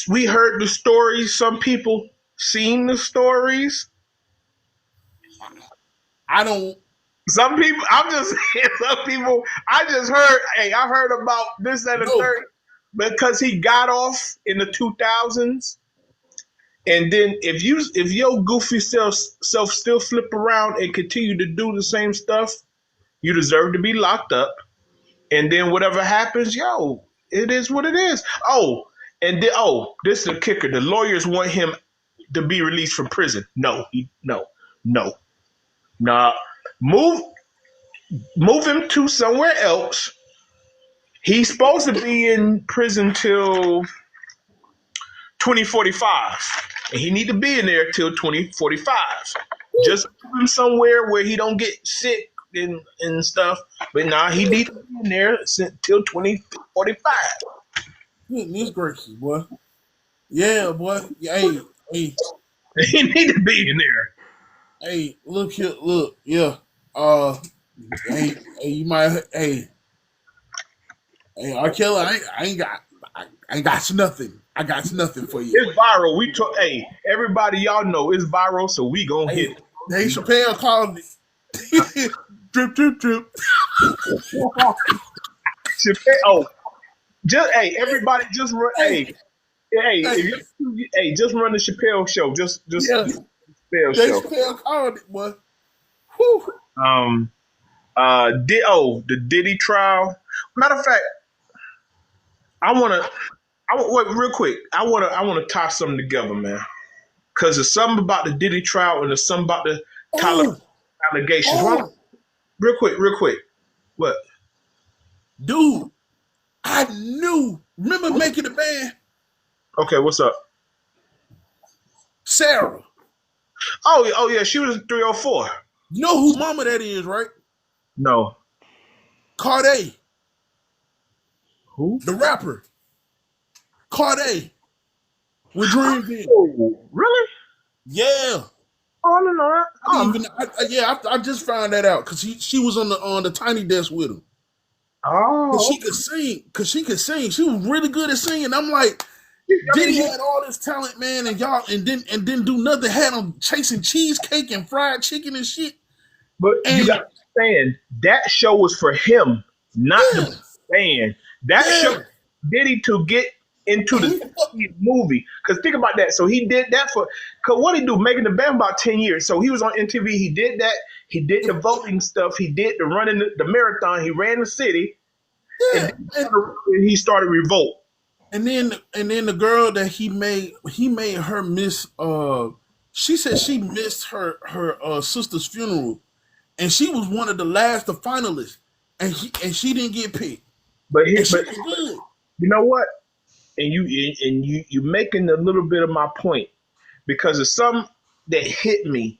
Speaker 1: we heard the stories. Some people seen the stories.
Speaker 2: I don't
Speaker 1: Some people, I'm just saying, some people, I just heard, hey, I heard about this and the
Speaker 2: know.
Speaker 1: third because he got off in the 2000s. And then if your goofy self still flip around and continue to do the same stuff, you deserve to be locked up. And then whatever happens, yo, it is what it is. Oh, this is the kicker. The lawyers want him to be released from prison. No, nah. Move move him to somewhere else. He's supposed to be in prison till 2045, and he need to be in there till 2045. Just move him somewhere where he don't get sick and stuff. But nah, he need to be in there till 2045.
Speaker 2: Goodness gracious, boy. Yeah, boy. Hey,
Speaker 1: He need to be in there.
Speaker 2: look here, look, yeah. Uh, you might, R. Kelly, I ain't got nothing. I got nothing for you.
Speaker 1: It's viral. Hey, everybody y'all know it's viral, so we gonna hit
Speaker 2: Hey,
Speaker 1: it.
Speaker 2: Dave Chappelle called it drip, drip, drip.
Speaker 1: Oh, everybody just run.
Speaker 2: Hey, hey,
Speaker 1: Just run the Chappelle show. Just
Speaker 2: yeah,
Speaker 1: Chappelle
Speaker 2: Dave
Speaker 1: show.
Speaker 2: Chappelle called it, boy. Whew.
Speaker 1: Um, the Diddy trial. Matter of fact, I wanna, wait real quick. I wanna tie something together, man. because there's something about the Diddy trial and there's something about the Tyler
Speaker 2: Oh,
Speaker 1: allegations.
Speaker 2: oh,
Speaker 1: Real quick. What?
Speaker 2: dude, I knew. Remember making the band?
Speaker 1: Okay, what's up?
Speaker 2: Sarah.
Speaker 1: Oh yeah, she was 304.
Speaker 2: You know who mama that is, right?
Speaker 1: No.
Speaker 2: Carday,
Speaker 1: Who?
Speaker 2: the rapper. Carday with Dreamville.
Speaker 1: Oh, really?
Speaker 2: Yeah.
Speaker 1: Oh, I don't know that.
Speaker 2: I didn't even. I just found that out because she was on the tiny desk with him. Cause
Speaker 1: Oh,
Speaker 2: she could sing. Cause she could sing. She was really good at singing. I'm like,
Speaker 1: I mean,
Speaker 2: Diddy had all this talent, man, and y'all and didn't do nothing. Had him chasing cheesecake and fried chicken and shit.
Speaker 1: but you
Speaker 2: And
Speaker 1: got to understand that show was for him, not
Speaker 2: yeah,
Speaker 1: the band. That show
Speaker 2: yeah,
Speaker 1: Diddy to get into
Speaker 2: and
Speaker 1: the movie. Because think about that. So he did that for. Because what he do? Making the band about 10 years. So he was on MTV. He did that. He did the voting stuff. He did the running the marathon. He ran the city, and
Speaker 2: yeah,
Speaker 1: then he started Revolt.
Speaker 2: and then the girl that he made her miss. She said she missed her sister's funeral, and she was one of the last the finalists, and she didn't get picked, and she
Speaker 1: But
Speaker 2: was good.
Speaker 1: you know what? And you making a little bit of my point because it's something that hit me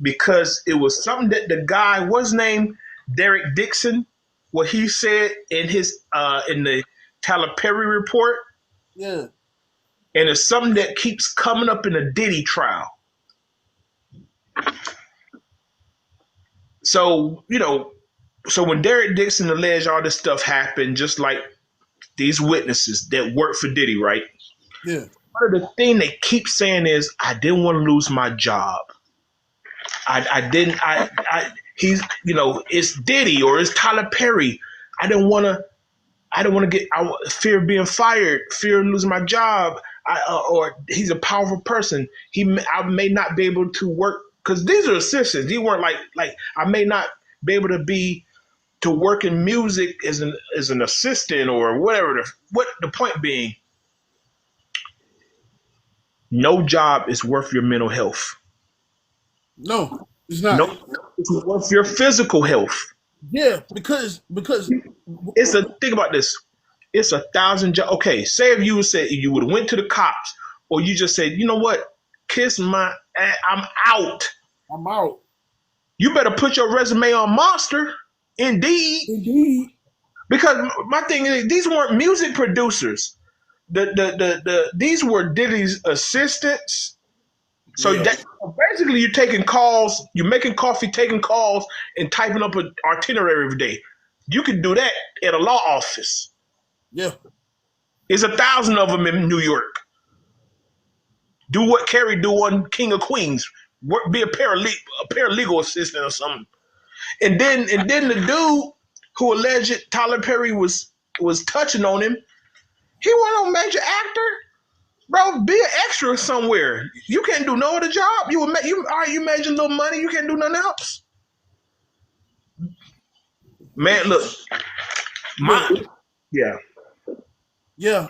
Speaker 1: because it was something that the guy was named Derek Dixon, what he said in his in the Tyler Perry report,
Speaker 2: Yeah,
Speaker 1: and it's something that keeps coming up in the Diddy trial. So so when Derek Dixon alleged all this stuff happened, just like these witnesses that work for Diddy, right?
Speaker 2: yeah,
Speaker 1: Part of the thing they keep saying is, I didn't want to lose my job. I didn't. He's it's Diddy or it's Tyler Perry. I didn't want to. I don't want to get fear of being fired, fear of losing my job, or he's a powerful person. I may not be able to work because these are assistants. These weren't like I may not be able to be to work in music as an assistant or whatever. What the point being, no job is worth your mental health.
Speaker 2: no, it's not.
Speaker 1: No, it's worth your physical health.
Speaker 2: Yeah, because
Speaker 1: It's a think about this. It's 1,000 jobs. Okay, say if you said you would have went to the cops, or you just said, you know what, kiss my ass, I'm out.
Speaker 2: I'm out.
Speaker 1: You better put your resume on Monster, Indeed,
Speaker 2: Indeed.
Speaker 1: because my thing is these weren't music producers. These were Diddy's assistants. So
Speaker 2: Yeah,
Speaker 1: that basically you're taking calls, you're making coffee, taking calls, and typing up an itinerary every day. You could do that at a law office.
Speaker 2: yeah,
Speaker 1: There's 1,000 of them in New York. Do what Carrie do on King of Queens. Work, be a paralegal assistant or something. And then the dude who alleged Tyler Perry was touching on him, he wasn't a major actor. Bro, be an extra somewhere. You can't do no other job. You made your little money. You can't do nothing else. Man, look,
Speaker 2: look,
Speaker 1: my yeah,
Speaker 2: yeah.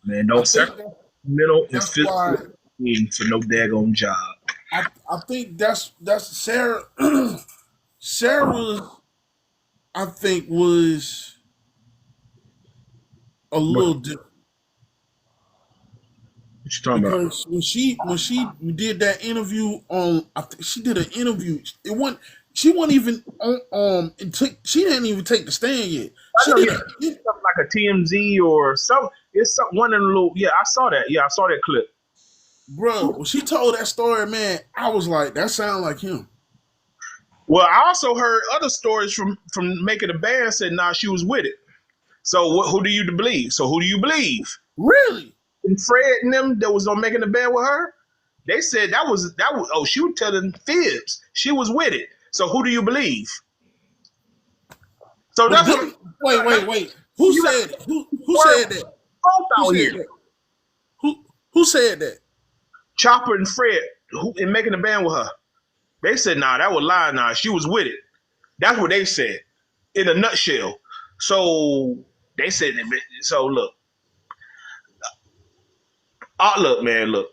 Speaker 1: man,
Speaker 2: I
Speaker 1: don't
Speaker 2: think
Speaker 1: sacrifice mental and
Speaker 2: that's why
Speaker 1: physical being for no daggone job.
Speaker 2: I think that's Sarah. Sarah, I think was a
Speaker 1: What,
Speaker 2: little different
Speaker 1: what you talking about?
Speaker 2: because when she did that interview on, I think she did an interview. It wasn't. She wasn't even on. She didn't even take the stand yet.
Speaker 1: I
Speaker 2: She
Speaker 1: know
Speaker 2: did
Speaker 1: you
Speaker 2: a,
Speaker 1: something like a TMZ or some. It's some one of the little. Yeah, I saw that. Yeah, I saw that clip.
Speaker 2: bro. When she told that story, man, I was like, that sounded like him.
Speaker 1: Well, I also heard other stories from making the band said, nah, she was with it. So who do you believe? So who do you believe?
Speaker 2: Really?
Speaker 1: And Fred and them that was on making the band with her, they said that was. Oh, she was telling fibs. She was with it. So who do you believe? So
Speaker 2: But
Speaker 1: that's
Speaker 2: did,
Speaker 1: what
Speaker 2: wait. Who
Speaker 1: you got.
Speaker 2: said who said that?
Speaker 1: Both
Speaker 2: Who
Speaker 1: out
Speaker 2: said
Speaker 1: here.
Speaker 2: that? Who said that?
Speaker 1: Chopper and Fred, who in making the band with her, they said, nah, that was lie. Nah, she was with it. That's what they said in a nutshell. So they said, so look, look, man, look.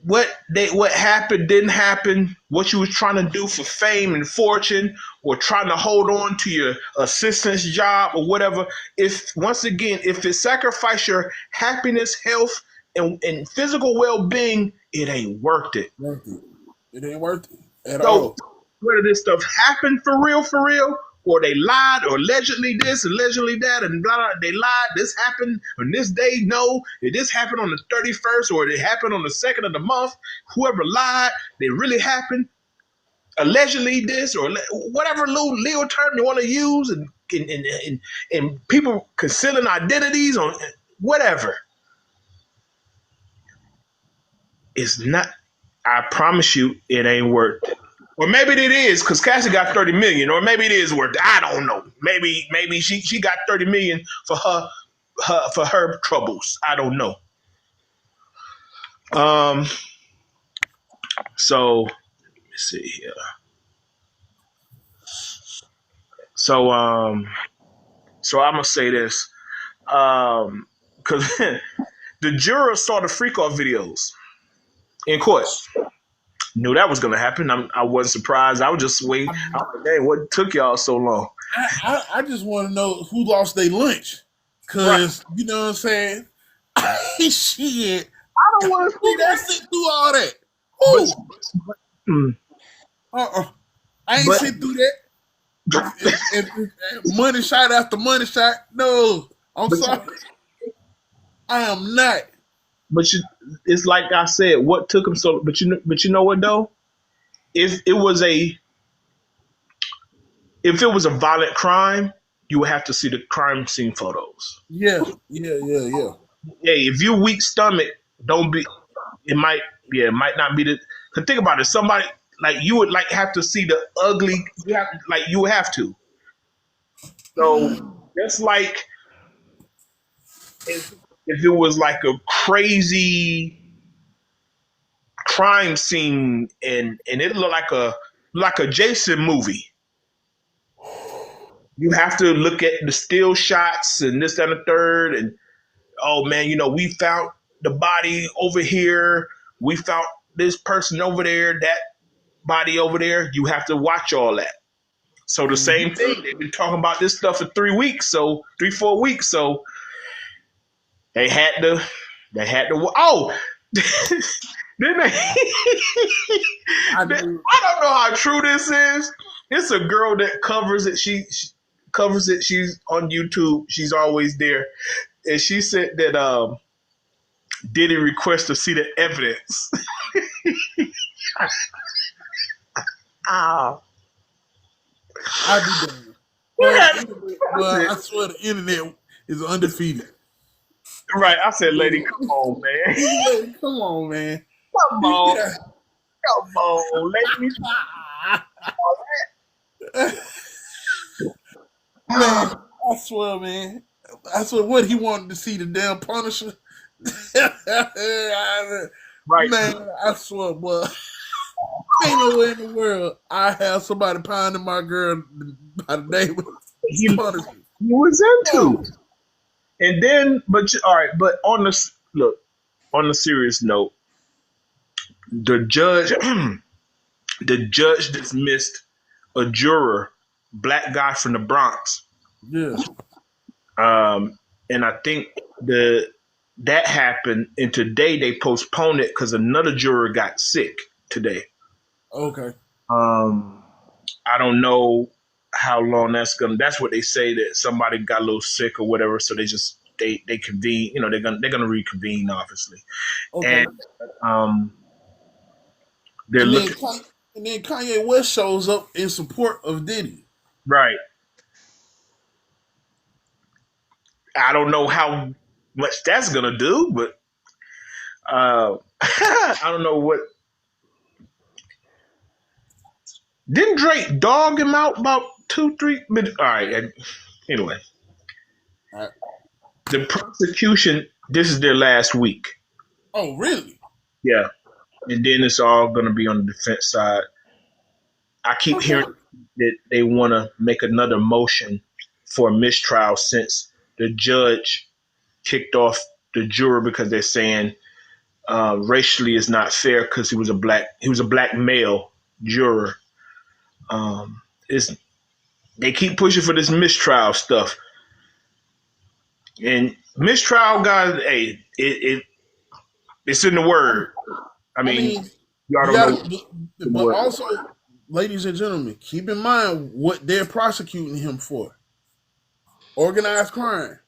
Speaker 1: what happened didn't happen, what you was trying to do for fame and fortune, or trying to hold on to your assistant's job or whatever. If once again, if it sacrifice your happiness, health, and physical well-being, it ain't worth it.
Speaker 2: Worth it. It ain't worth it at
Speaker 1: So
Speaker 2: all.
Speaker 1: whether this stuff happened for real, or they lied, or allegedly this, allegedly that, and blah, blah, they lied, this happened on this day, no, did this happen on the 31st, or it happened on the 2nd of the month, whoever lied, they really happened, allegedly this, or whatever legal term you want to use, and people concealing identities on whatever. It's not, I promise you, it ain't worth it. Or maybe it is because Cassie got 30 million, or maybe it is worth it. I don't know. Maybe she got 30 million for her troubles. I don't know. So let's see here. So I'm gonna say this. Because the jurors saw the freak off videos in court. Knew that was gonna happen. I wasn't surprised. I was just waiting. I was like, dang, what took y'all so long?
Speaker 2: I just want to know who lost their lunch.
Speaker 1: Right.
Speaker 2: Because, you know what I'm saying? Shit.
Speaker 1: I don't want to see
Speaker 2: Who gonna
Speaker 1: that.
Speaker 2: sit through all that? Who?
Speaker 1: Mm,
Speaker 2: I ain't
Speaker 1: but
Speaker 2: sit through that. And money shot after money shot. No. I'm
Speaker 1: but
Speaker 2: sorry. I am not.
Speaker 1: it's like I said, what took them so? But you know what though? If it was a violent crime, you would have to see the crime scene photos.
Speaker 2: Yeah.
Speaker 1: Hey, if you're weak stomach, don't be. It might not be the. Cause think about it. Somebody like you would like have to see the ugly. You would have to. So that's like if it was like a crazy crime scene and it looked like a Jason movie. You have to look at the still shots and this, that, and the third, and oh man, we found the body over here. We found this person over there, that body over there. You have to watch all that. So the same thing. They've been talking about this stuff for 3 weeks, so 3-4 weeks. So they had to. Oh, didn't they? I don't know how true this is. It's a girl that covers it. She covers it. She's on YouTube. She's always there, and she said that Diddy request to see the evidence. Oh.
Speaker 2: I do that. Well, I swear the internet is undefeated.
Speaker 1: Right. I said, lady, come on, man.
Speaker 2: Come on, man.
Speaker 1: Come on. Come on, lady.
Speaker 2: Man, I swear, man. I swear, what he wanted to see the damn Punisher.
Speaker 1: Right.
Speaker 2: Man, I swear, boy. Ain't no way in the world I have somebody pounding my girl by the name of Punisher.
Speaker 1: He was into. And then, but all right, but on the serious note, the judge dismissed a juror, black guy from the Bronx.
Speaker 2: Yeah.
Speaker 1: And I think that happened, and today they postponed it because another juror got sick today.
Speaker 2: Okay.
Speaker 1: I don't know how long that's what they say, that somebody got a little sick or whatever, so they convene, they're gonna reconvene, obviously.
Speaker 2: Okay.
Speaker 1: And
Speaker 2: then Kanye West shows up in support of Diddy.
Speaker 1: Right. I don't know how much that's gonna do, but I don't know what. Didn't Drake dog him out about 2-3 minutes? All right. Anyway, the prosecution. This is their last week.
Speaker 2: Oh, really?
Speaker 1: Yeah, and then it's all gonna be on the defense side. I keep hearing that they want to make another motion for a mistrial since the judge kicked off the juror because they're saying racially is not fair because he was a black male juror. It's they keep pushing for this mistrial stuff, and mistrial, guys. Hey, it's in the word. I
Speaker 2: I
Speaker 1: mean,
Speaker 2: mean,
Speaker 1: y'all
Speaker 2: you
Speaker 1: don't know
Speaker 2: got,
Speaker 1: the
Speaker 2: but
Speaker 1: word.
Speaker 2: also, ladies and gentlemen, keep in mind what they're prosecuting him for: organized crime.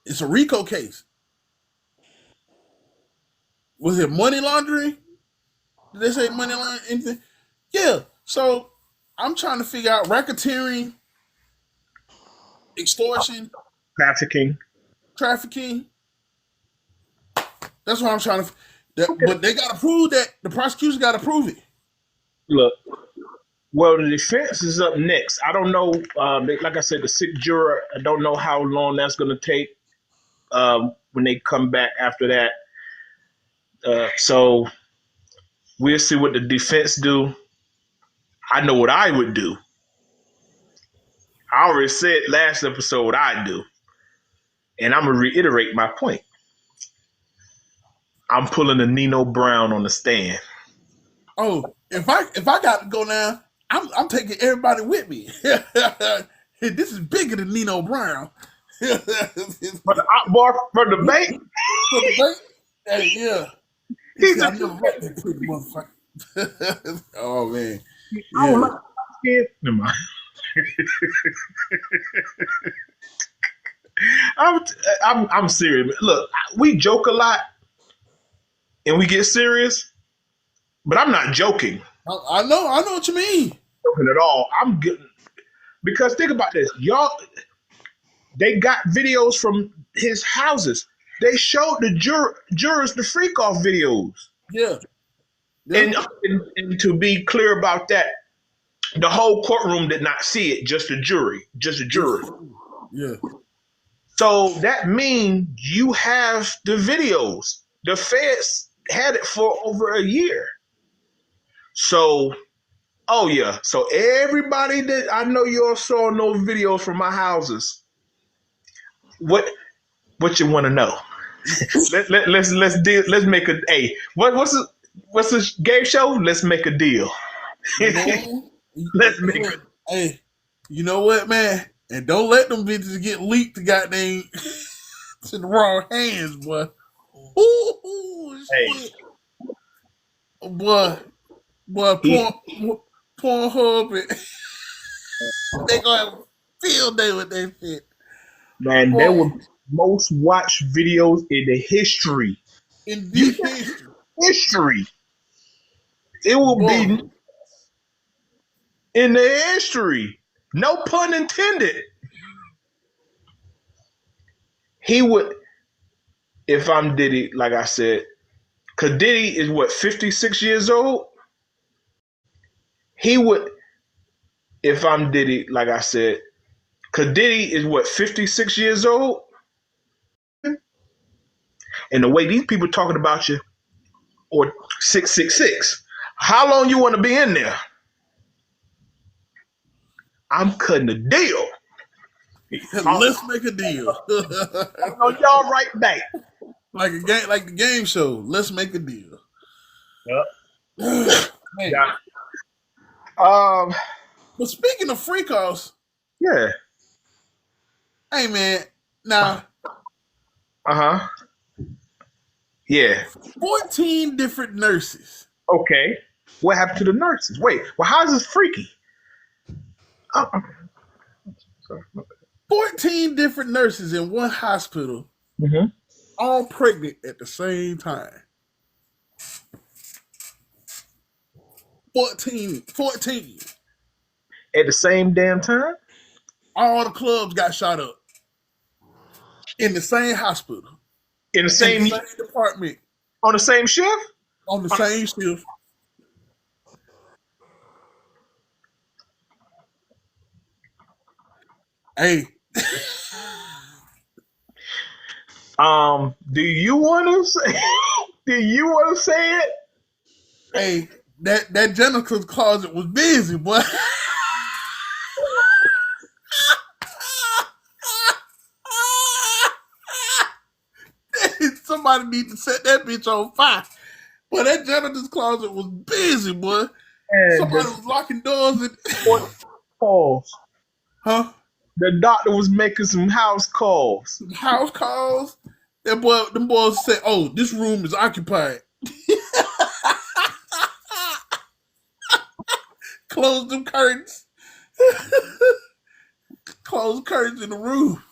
Speaker 2: It's a RICO case. Was it money laundering? Did they say money laundering? Anything? Yeah. So I'm trying to figure out racketeering, extortion,
Speaker 1: Trafficking.
Speaker 2: trafficking. That's what I'm trying to.
Speaker 1: Okay.
Speaker 2: But they got to prove that. The prosecution got to prove it.
Speaker 1: Look, well, the defense is up next. I don't know. Like I said, the sick juror. I don't know how long that's going to take when they come back after that. So we'll see what the defense do. I know what I would do. I already said last episode what I do, and I'm gonna reiterate my point. I'm pulling a Nino Brown on the stand.
Speaker 2: Oh, if I got to go now, I'm taking everybody with me. This is bigger than Nino Brown. For
Speaker 1: For the bar for the bank,
Speaker 2: the bank, hey, yeah. He
Speaker 1: he's
Speaker 2: said,
Speaker 1: a,
Speaker 2: "I never met that pretty motherfucker." Oh man,
Speaker 1: I don't
Speaker 2: yeah,
Speaker 1: like scared. Never mind. I'm, I'm serious. Look, we joke a lot and we get serious, but I'm not joking.
Speaker 2: I know what you mean.
Speaker 1: Joking at all. I'm getting because think about this, y'all. They got videos from his houses. They showed the jurors the freak off videos.
Speaker 2: Yeah, yeah,
Speaker 1: And to be clear about that, the whole courtroom did not see it, just the jury, just the
Speaker 2: yeah,
Speaker 1: jurors.
Speaker 2: yeah.
Speaker 1: So that means you have the videos. The feds had it for over a year. So, oh yeah. So everybody that I know you all saw those videos from my houses. What you want to know? Let's make a hey. What's the game show? Let's make a deal.
Speaker 2: Man,
Speaker 1: Let's make
Speaker 2: look, hey, you know what, man? And don't let them bitches get leaked to goddamn to the wrong hands, boy. Ooh,
Speaker 1: hey.
Speaker 2: shit, boy, boy,
Speaker 1: He,
Speaker 2: porn hub, and they gonna have a field day with that shit,
Speaker 1: man, there
Speaker 2: boy.
Speaker 1: were most watched videos in the history.
Speaker 2: In
Speaker 1: You
Speaker 2: this history,
Speaker 1: history. It will
Speaker 2: boy,
Speaker 1: be in the history. No pun intended. He would, if I'm Diddy, like I said, because Diddy is what, 56 years old? He would, if I'm Diddy, like I said, because Diddy is what, 56 years old? And the way these people talking about you, or 666, how long you want to be in there? I'm cutting a deal.
Speaker 2: let's make a deal.
Speaker 1: I'm on y'all right back.
Speaker 2: Like a game, like the game show. Let's make a deal.
Speaker 1: Yep.
Speaker 2: Man,
Speaker 1: Yeah. Um.
Speaker 2: but speaking of freak offs,
Speaker 1: Yeah.
Speaker 2: hey man,
Speaker 1: Uh
Speaker 2: now
Speaker 1: huh. Yeah.
Speaker 2: 14 different nurses.
Speaker 1: Okay. What happened to the nurses? Wait. Well, how's this freaky? Okay.
Speaker 2: 14 different nurses in one hospital,
Speaker 1: Mm-hmm.
Speaker 2: all pregnant at the same time. 14. 14.
Speaker 1: At the same damn time.
Speaker 2: All the clubs got shot up in the same hospital,
Speaker 1: In the
Speaker 2: in the
Speaker 1: same
Speaker 2: same department,
Speaker 1: on the same shift.
Speaker 2: on the same shift. Hey,
Speaker 1: Do you want to say? Do you want to say it?
Speaker 2: hey, that Jennifer's closet was busy, boy. somebody need to set that bitch on fire. Boy, that janitor's closet was busy, boy.
Speaker 1: And
Speaker 2: Somebody
Speaker 1: the
Speaker 2: was locking doors and
Speaker 1: court calls.
Speaker 2: huh?
Speaker 1: The doctor was making some house calls.
Speaker 2: House calls. Them boys said, "Oh, this room is occupied." Close them curtains. Close curtains in the room.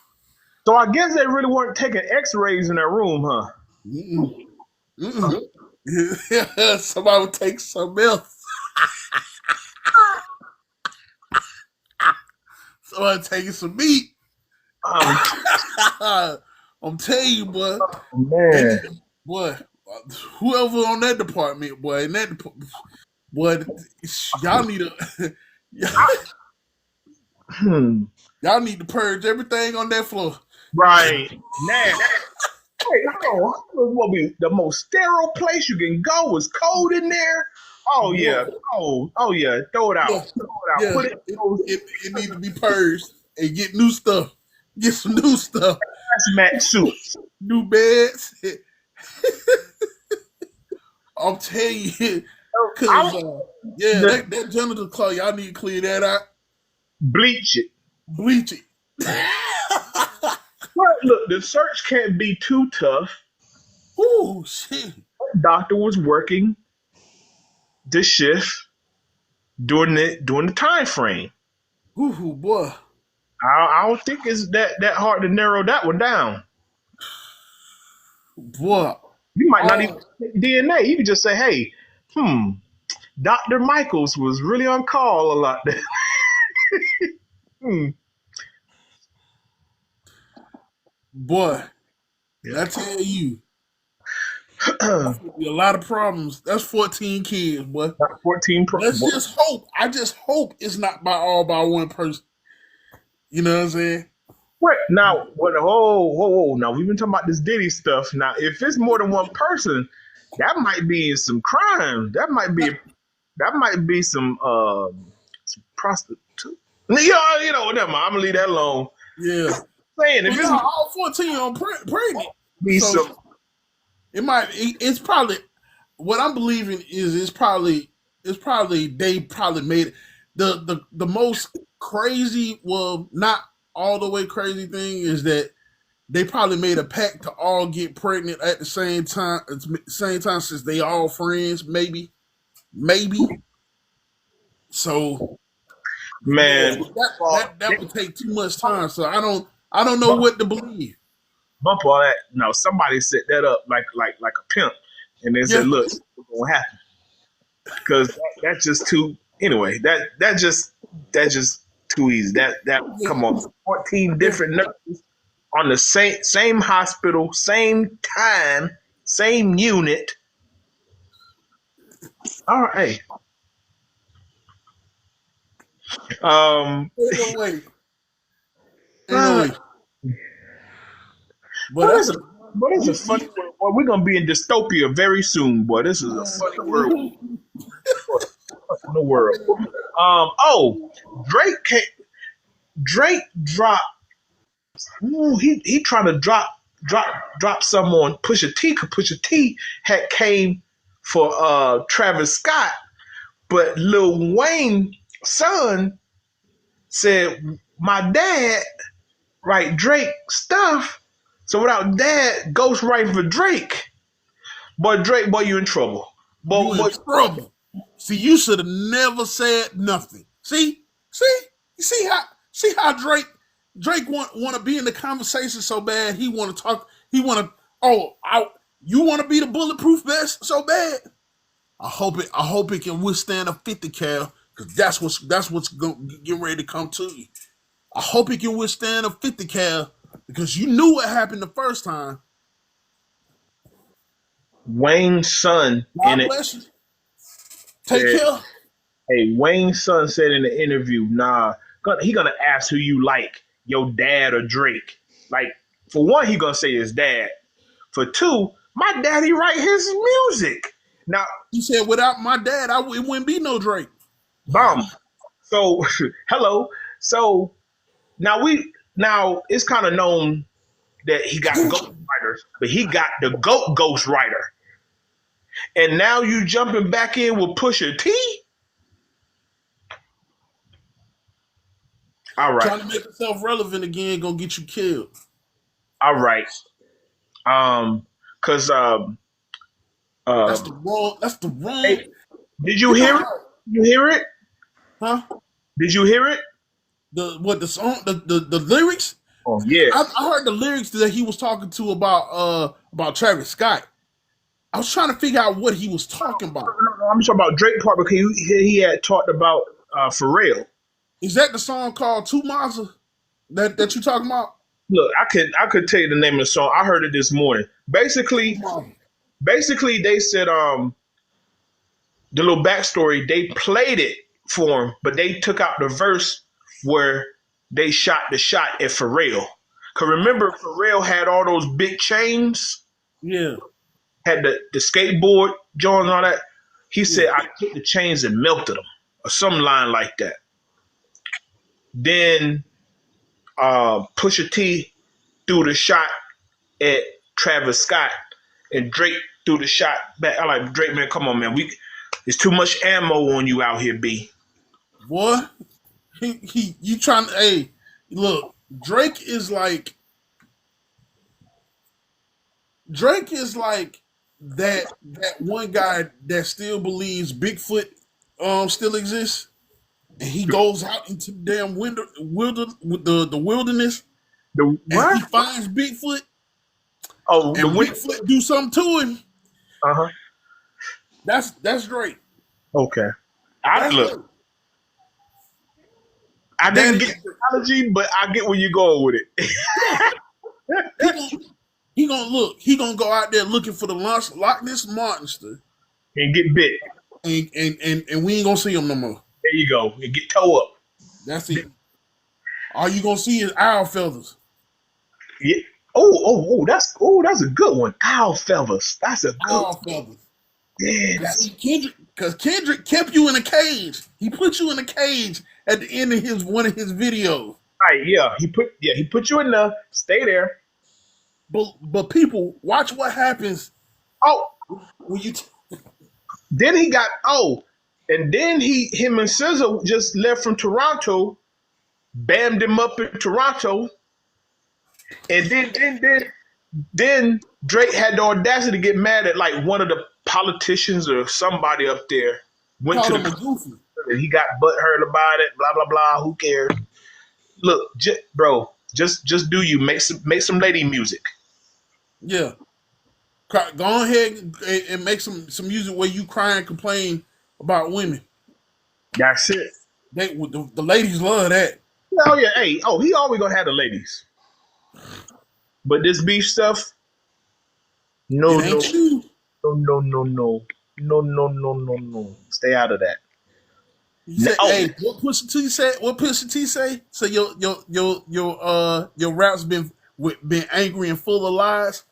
Speaker 1: So I guess they really weren't taking X-rays in that room, huh?
Speaker 2: Mm-mm. Mm-mm. Somebody would take something else. Somebody taking some meat.
Speaker 1: Um,
Speaker 2: I'm telling you, boy. They
Speaker 1: man,
Speaker 2: need to, boy. Whoever on that department, boy, in that boy, y'all need to,
Speaker 1: hmm,
Speaker 2: y'all need to purge everything on that floor.
Speaker 1: right now. Wait, hold on. What be the most sterile place you can go? Is cold in there? Oh
Speaker 2: Boy,
Speaker 1: yeah, cold. Oh yeah, throw it out.
Speaker 2: yeah,
Speaker 1: Throw it out.
Speaker 2: yeah.
Speaker 1: Put it in those
Speaker 2: It need to be purged and get new stuff. Get some new stuff.
Speaker 1: hazmat suits.
Speaker 2: New beds. I'm telling you,
Speaker 1: I
Speaker 2: cause yeah,
Speaker 1: the
Speaker 2: that janitor closet, y'all need to clear that out.
Speaker 1: bleach it.
Speaker 2: Bleach it.
Speaker 1: But look, the search can't be too tough.
Speaker 2: Ooh, shit.
Speaker 1: Doctor was working the shift during the time frame.
Speaker 2: Ooh, boy.
Speaker 1: I don't think it's that hard to narrow that one down.
Speaker 2: Boy.
Speaker 1: You might not even
Speaker 2: Oh,
Speaker 1: take DNA. You could just say, "Hey, Dr. Michaels was really on call a lot." hmm.
Speaker 2: boy.
Speaker 1: Yeah.
Speaker 2: I tell you, that's gonna be a lot of problems. That's 14 kids, boy.
Speaker 1: 14 pro.
Speaker 2: Let's just hope. I just hope it's not by all by one person. You know what I'm saying?
Speaker 1: What now? What? Whoa! Now we've been talking about this Diddy stuff. Now, if it's more than one person, that might be some crime. That might be some prostitute. Never mind. I'm gonna leave that alone.
Speaker 2: Yeah.
Speaker 1: Saying if
Speaker 2: Well,
Speaker 1: it's
Speaker 2: no, all 14 are pregnant.
Speaker 1: be
Speaker 2: So
Speaker 1: some
Speaker 2: it's probably what I'm believing is it's probably they probably made it the most crazy, well, not all the way crazy thing is that they probably made a pact to all get pregnant at the same time since they all friends, maybe. So yeah,
Speaker 1: man.
Speaker 2: that would take too much time. So I don't know what to believe.
Speaker 1: Bump all that. No, somebody set that up like a pimp, and they said,
Speaker 2: Yeah,
Speaker 1: "Look, it's gonna happen," because that's just too. Anyway, that's just too easy. That
Speaker 2: yeah,
Speaker 1: come on, 14
Speaker 2: yeah.
Speaker 1: different nurses on the same hospital, same time, same unit. All right. Um.
Speaker 2: Ain't no way. Ain't no
Speaker 1: Uh,
Speaker 2: way. But
Speaker 1: what
Speaker 2: that's
Speaker 1: is it? What is a funny world? Boy, we're gonna be in dystopia very soon, boy. This is a funny world. In the world. Oh, Drake. Drake dropped. Ooh, he trying to drop some on Pusha T. Cause Pusha T had came for Travis Scott, but Lil Wayne son said my dad write Drake stuff. So without dad ghost writing for Drake, boy Drake, boy you in trouble.
Speaker 2: You in
Speaker 1: Boy
Speaker 2: trouble. See, you should have never said nothing. See, you see how Drake want to be in the conversation so bad. He want to talk. He want to. You want to be the bulletproof vest so bad. I hope it can withstand a 50 cal because that's what's going get ready to come to you. I hope it can withstand a 50 cal because you knew what happened the first time.
Speaker 1: Wayne's son in
Speaker 2: God
Speaker 1: it
Speaker 2: bless you. Take
Speaker 1: said,
Speaker 2: care.
Speaker 1: "Hey, Wayne's son said in the interview, nah, he gonna ask who you like, your dad or Drake. Like, for one, he gonna say his dad. For two, my daddy write his music. Now,
Speaker 2: He said, without my dad, it wouldn't be no Drake.
Speaker 1: bum. So, hello. So now it's kind of known that he got ghostwriters, but he got the GOAT ghostwriter. And now you jumping back in with Pusha T? All right.
Speaker 2: Trying to make yourself relevant again gonna get you killed.
Speaker 1: All right. Cause
Speaker 2: That's the
Speaker 1: um
Speaker 2: wrong. That's the wrong.
Speaker 1: hey, did you
Speaker 2: You know
Speaker 1: hear it?
Speaker 2: how?
Speaker 1: You hear it?
Speaker 2: Huh?
Speaker 1: Did you hear it?
Speaker 2: The song the lyrics.
Speaker 1: Oh yeah.
Speaker 2: I heard the lyrics that he was talking to about Travis Scott. I was trying to figure out what he was talking about.
Speaker 1: No, I'm talking about Drake part because he had talked about Pharrell.
Speaker 2: Is that the song called Two Mazza that you talking about?
Speaker 1: Look, I could tell you the name of the song. I heard it this morning.
Speaker 2: Two
Speaker 1: Basically,
Speaker 2: Mazza.
Speaker 1: basically they said the little backstory. They played it for him, but they took out the verse where they shot the shot at Pharrell. Cause remember, Pharrell had all those big chains,
Speaker 2: Yeah,
Speaker 1: had the skateboard joints and all that. He
Speaker 2: yeah.
Speaker 1: said, "I took the chains and melted them," or some line like that. Then Pusha T threw the shot at Travis Scott, and Drake threw the shot back. I like Drake, man. Come on, man. There's too much ammo on you out here, B.
Speaker 2: Boy, you trying to? Hey, look, Drake is like that one guy that still believes Bigfoot still exists, and he goes out into the damn the wilderness,
Speaker 1: The
Speaker 2: and he
Speaker 1: what?
Speaker 2: finds Bigfoot,
Speaker 1: Oh, the
Speaker 2: and
Speaker 1: winter.
Speaker 2: Bigfoot do something to him.
Speaker 1: Uh huh.
Speaker 2: That's Drake.
Speaker 1: Okay. I
Speaker 2: That's
Speaker 1: look.
Speaker 2: Drake.
Speaker 1: I
Speaker 2: That
Speaker 1: didn't
Speaker 2: is
Speaker 1: get the analogy, but I get where you're going with it.
Speaker 2: he gonna, he gonna look. He gonna go out there looking for the Loch Ness monster,
Speaker 1: And get bit.
Speaker 2: and we ain't gonna see him no more.
Speaker 1: There you go. And get toe up.
Speaker 2: That's it. All you gonna see is owl feathers.
Speaker 1: Yeah. That's a good one. Owl feathers. That's a good.
Speaker 2: Owl feathers.
Speaker 1: Yeah,
Speaker 2: Cause
Speaker 1: that's
Speaker 2: see, Kendrick kept you in a cage. He put you in a cage at the end of one of his videos.
Speaker 1: right. Yeah, he put you in there. Stay there.
Speaker 2: But people, watch what happens
Speaker 1: Oh,
Speaker 2: when you.
Speaker 1: then and then him and SZA just left from Toronto, bammed him up in Toronto, and then Drake had the audacity to get mad at like one of the politicians or somebody up there. Went
Speaker 2: Called
Speaker 1: to
Speaker 2: him a
Speaker 1: the
Speaker 2: goofy.
Speaker 1: he got butthurt about it. Blah blah blah. Who cares? Look, bro, just do you make some lady music.
Speaker 2: Yeah. Go ahead and make some music where you cry and complain about women.
Speaker 1: That's it.
Speaker 2: The ladies love that.
Speaker 1: Oh yeah, hey, he always gonna have the ladies. But this beef stuff, no,
Speaker 2: It
Speaker 1: no,
Speaker 2: ain't you.
Speaker 1: no, no, no, no, no, no, no, no, no. Stay out of that.
Speaker 2: You say,
Speaker 1: Oh,
Speaker 2: hey, what Pusha T say? What Pusha T say? So your rap's been angry and full of lies.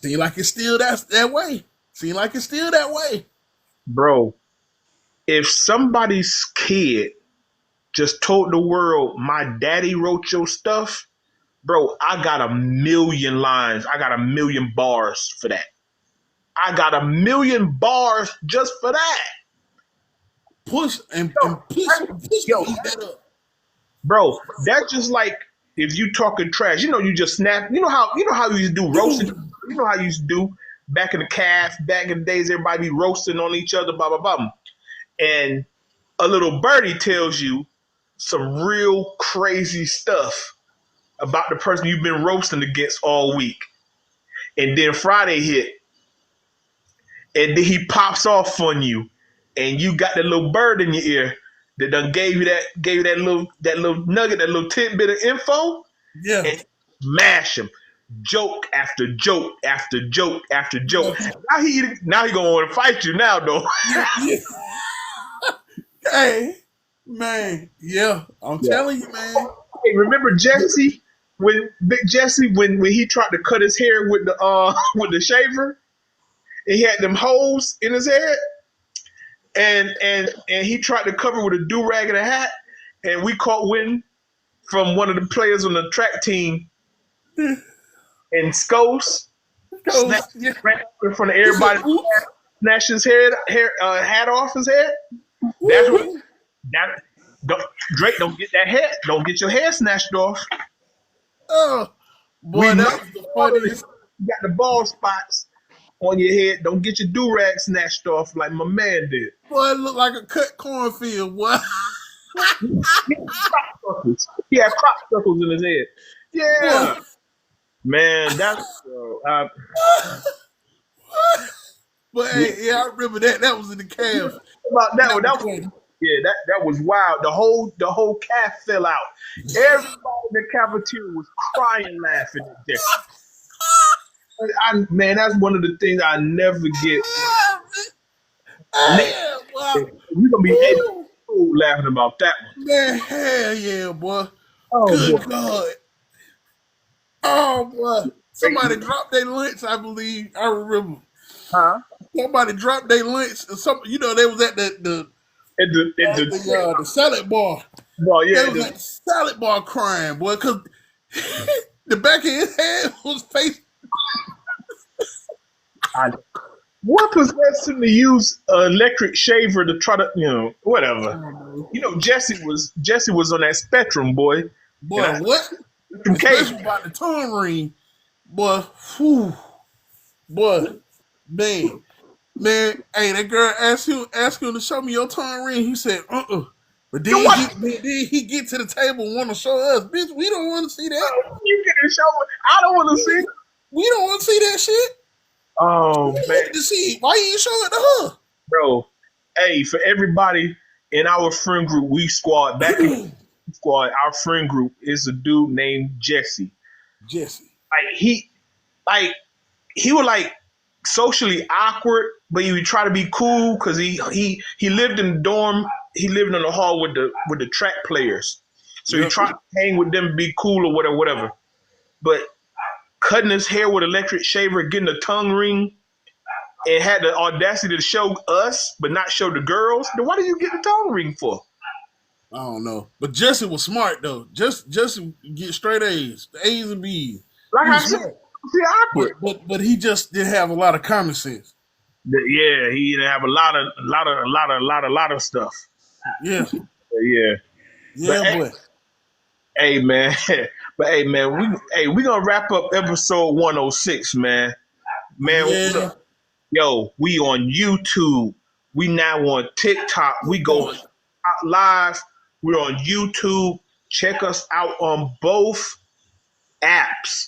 Speaker 2: Seem like it's still that way. Seem like it's still that way.
Speaker 1: bro, if somebody's kid just told the world my daddy wrote your stuff, bro, I got a million lines. I got a million bars for that. I got a million bars just for that.
Speaker 2: Push and push
Speaker 1: Yo,
Speaker 2: eat that up.
Speaker 1: bro, that's just like if you talking trash. You just snap. You know how you used to do roasting. You know how you used to do back in the calf, back in the days. Everybody be roasting on each other, blah blah blah. And a little birdie tells you some real crazy stuff about the person you've been roasting against all week. And then Friday hit, and then he pops off on you, and you got that little bird in your ear that done gave you that little nugget, that little tidbit of info,
Speaker 2: Yeah.
Speaker 1: and smash him. Joke after joke after joke after joke.
Speaker 2: Yeah.
Speaker 1: Now he gonna want to fight you now though.
Speaker 2: Yeah. Hey, man. Yeah, I'm
Speaker 1: Yeah.
Speaker 2: telling you, man.
Speaker 1: Hey, remember Jesse when Big Jesse when he tried to cut his hair with the with the shaver, and he had them holes in his head, and he tried to cover with a do rag and a hat, and we caught wind from one of the players on the track team and Skos snatched
Speaker 2: Yeah.
Speaker 1: ran up in front of
Speaker 2: He said,
Speaker 1: everybody,
Speaker 2: "Oops,
Speaker 1: snatched his hat off his head. That's what
Speaker 2: woo."
Speaker 1: that don't, Drake don't get that head. Don't get your hair snatched off.
Speaker 2: Oh,
Speaker 1: We
Speaker 2: boy,
Speaker 1: know
Speaker 2: that was the funniest.
Speaker 1: you got the bald spots on your head. Don't get your do rag snatched off like my man did.
Speaker 2: Boy, it looked like a cut cornfield. Boy,
Speaker 1: He had crop circles. He had crop circles in his head.
Speaker 2: boy,
Speaker 1: Yeah, man, that's
Speaker 2: but hey, yeah, I remember that. That was in the calf.
Speaker 1: about that
Speaker 2: That
Speaker 1: one.
Speaker 2: was
Speaker 1: That was,
Speaker 2: funny.
Speaker 1: yeah, that was wild. The whole calf fell out. Everybody in the cafeteria was crying, laughing at that. Man, that's one of the things I never get. Next,
Speaker 2: Yeah, boy.
Speaker 1: we're gonna be able
Speaker 2: Woo.
Speaker 1: to laughing about that one.
Speaker 2: Man, hell yeah, boy.
Speaker 1: Oh
Speaker 2: Good
Speaker 1: boy,
Speaker 2: God. Oh, boy. Somebody dropped their lunch, I believe. I remember.
Speaker 1: huh?
Speaker 2: Somebody dropped their lunch. Or something, they was at the salad bar.
Speaker 1: Well,
Speaker 2: They
Speaker 1: yeah,
Speaker 2: was at the salad bar crying, boy, because the back of his head was facing.
Speaker 1: I, what possessed him to use an electric shaver to try to, whatever. Jesse was on that spectrum, boy, and
Speaker 2: Boy,
Speaker 1: I
Speaker 2: what?
Speaker 1: from cave.
Speaker 2: Especially about the tongue ring. Boy, whew. Boy, man. Man, hey, that girl asked him to show me your tongue ring. He said, But
Speaker 1: You what?
Speaker 2: then he get to the table and want to show us. Bitch, we don't want to see that.
Speaker 1: You get a show? I don't want to see.
Speaker 2: We don't want to see that shit.
Speaker 1: Oh
Speaker 2: We
Speaker 1: man,
Speaker 2: wanted to see it. Why you ain't show it to
Speaker 1: bro. Hey, for everybody in our friend group, we squad back in
Speaker 2: her?
Speaker 1: squad. Our friend group is a dude named Jesse.
Speaker 2: Jesse.
Speaker 1: Like like he was like socially awkward, but he would try to be cool because he lived in the dorm. He lived in the hall with the track players, so he
Speaker 2: Yep.
Speaker 1: tried to hang with them, be cool or whatever. But cutting his hair with electric shaver, getting a tongue ring, and had the audacity to show us, but not show the girls. Then why did you get the tongue ring for?
Speaker 2: I don't know. But Jesse was smart though. Jesse get straight A's. The A's and B's.
Speaker 1: Like
Speaker 2: He
Speaker 1: I
Speaker 2: was
Speaker 1: said,
Speaker 2: smart.
Speaker 1: see awkward.
Speaker 2: But he just didn't have a lot of common sense.
Speaker 1: Yeah, he didn't have a lot of stuff.
Speaker 2: Yeah.
Speaker 1: Yeah, but
Speaker 2: Yeah, boy.
Speaker 1: hey man, we gonna wrap up episode 106, man. Man,
Speaker 2: Yeah.
Speaker 1: look, yo, we on YouTube. We now on TikTok. We go live. We're on YouTube. Check us out on both apps.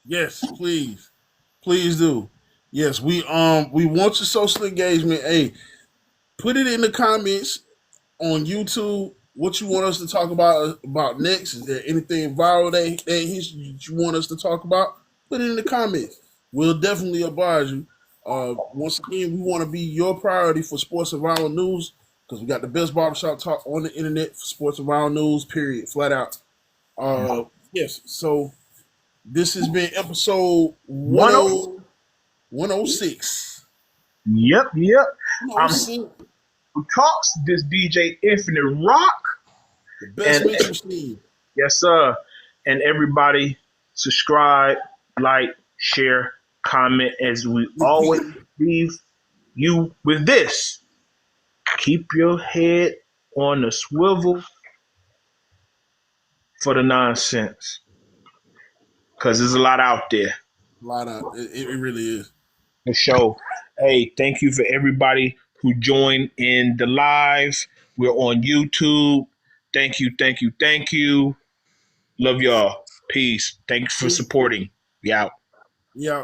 Speaker 2: Yes, please. Please do. Yes, we want your social engagement. Hey, put it in the comments on YouTube what you want us to talk about next. Is there anything viral that you want us to talk about? Put it in the comments. We'll definitely oblige you. Once again, we want to be your priority for sports and viral news because we got the best barbershop talk on the internet for sports and viral news. Period. Flat out. Yes. So this has been episode
Speaker 1: 10.
Speaker 2: 106.
Speaker 1: Yep. I'm
Speaker 2: 106.
Speaker 1: who talks this DJ Infinite Rock.
Speaker 2: The best
Speaker 1: And
Speaker 2: mix machine.
Speaker 1: yes, sir. And everybody subscribe, like, share, comment as we always leave you with this. Keep your head on the swivel for the nonsense. Because there's a lot out there.
Speaker 2: A lot of it really is.
Speaker 1: The show. Hey, thank you for everybody who joined in the live. We're on YouTube. Thank you. Love y'all. Peace. Thanks for supporting. We out.
Speaker 2: Yeah.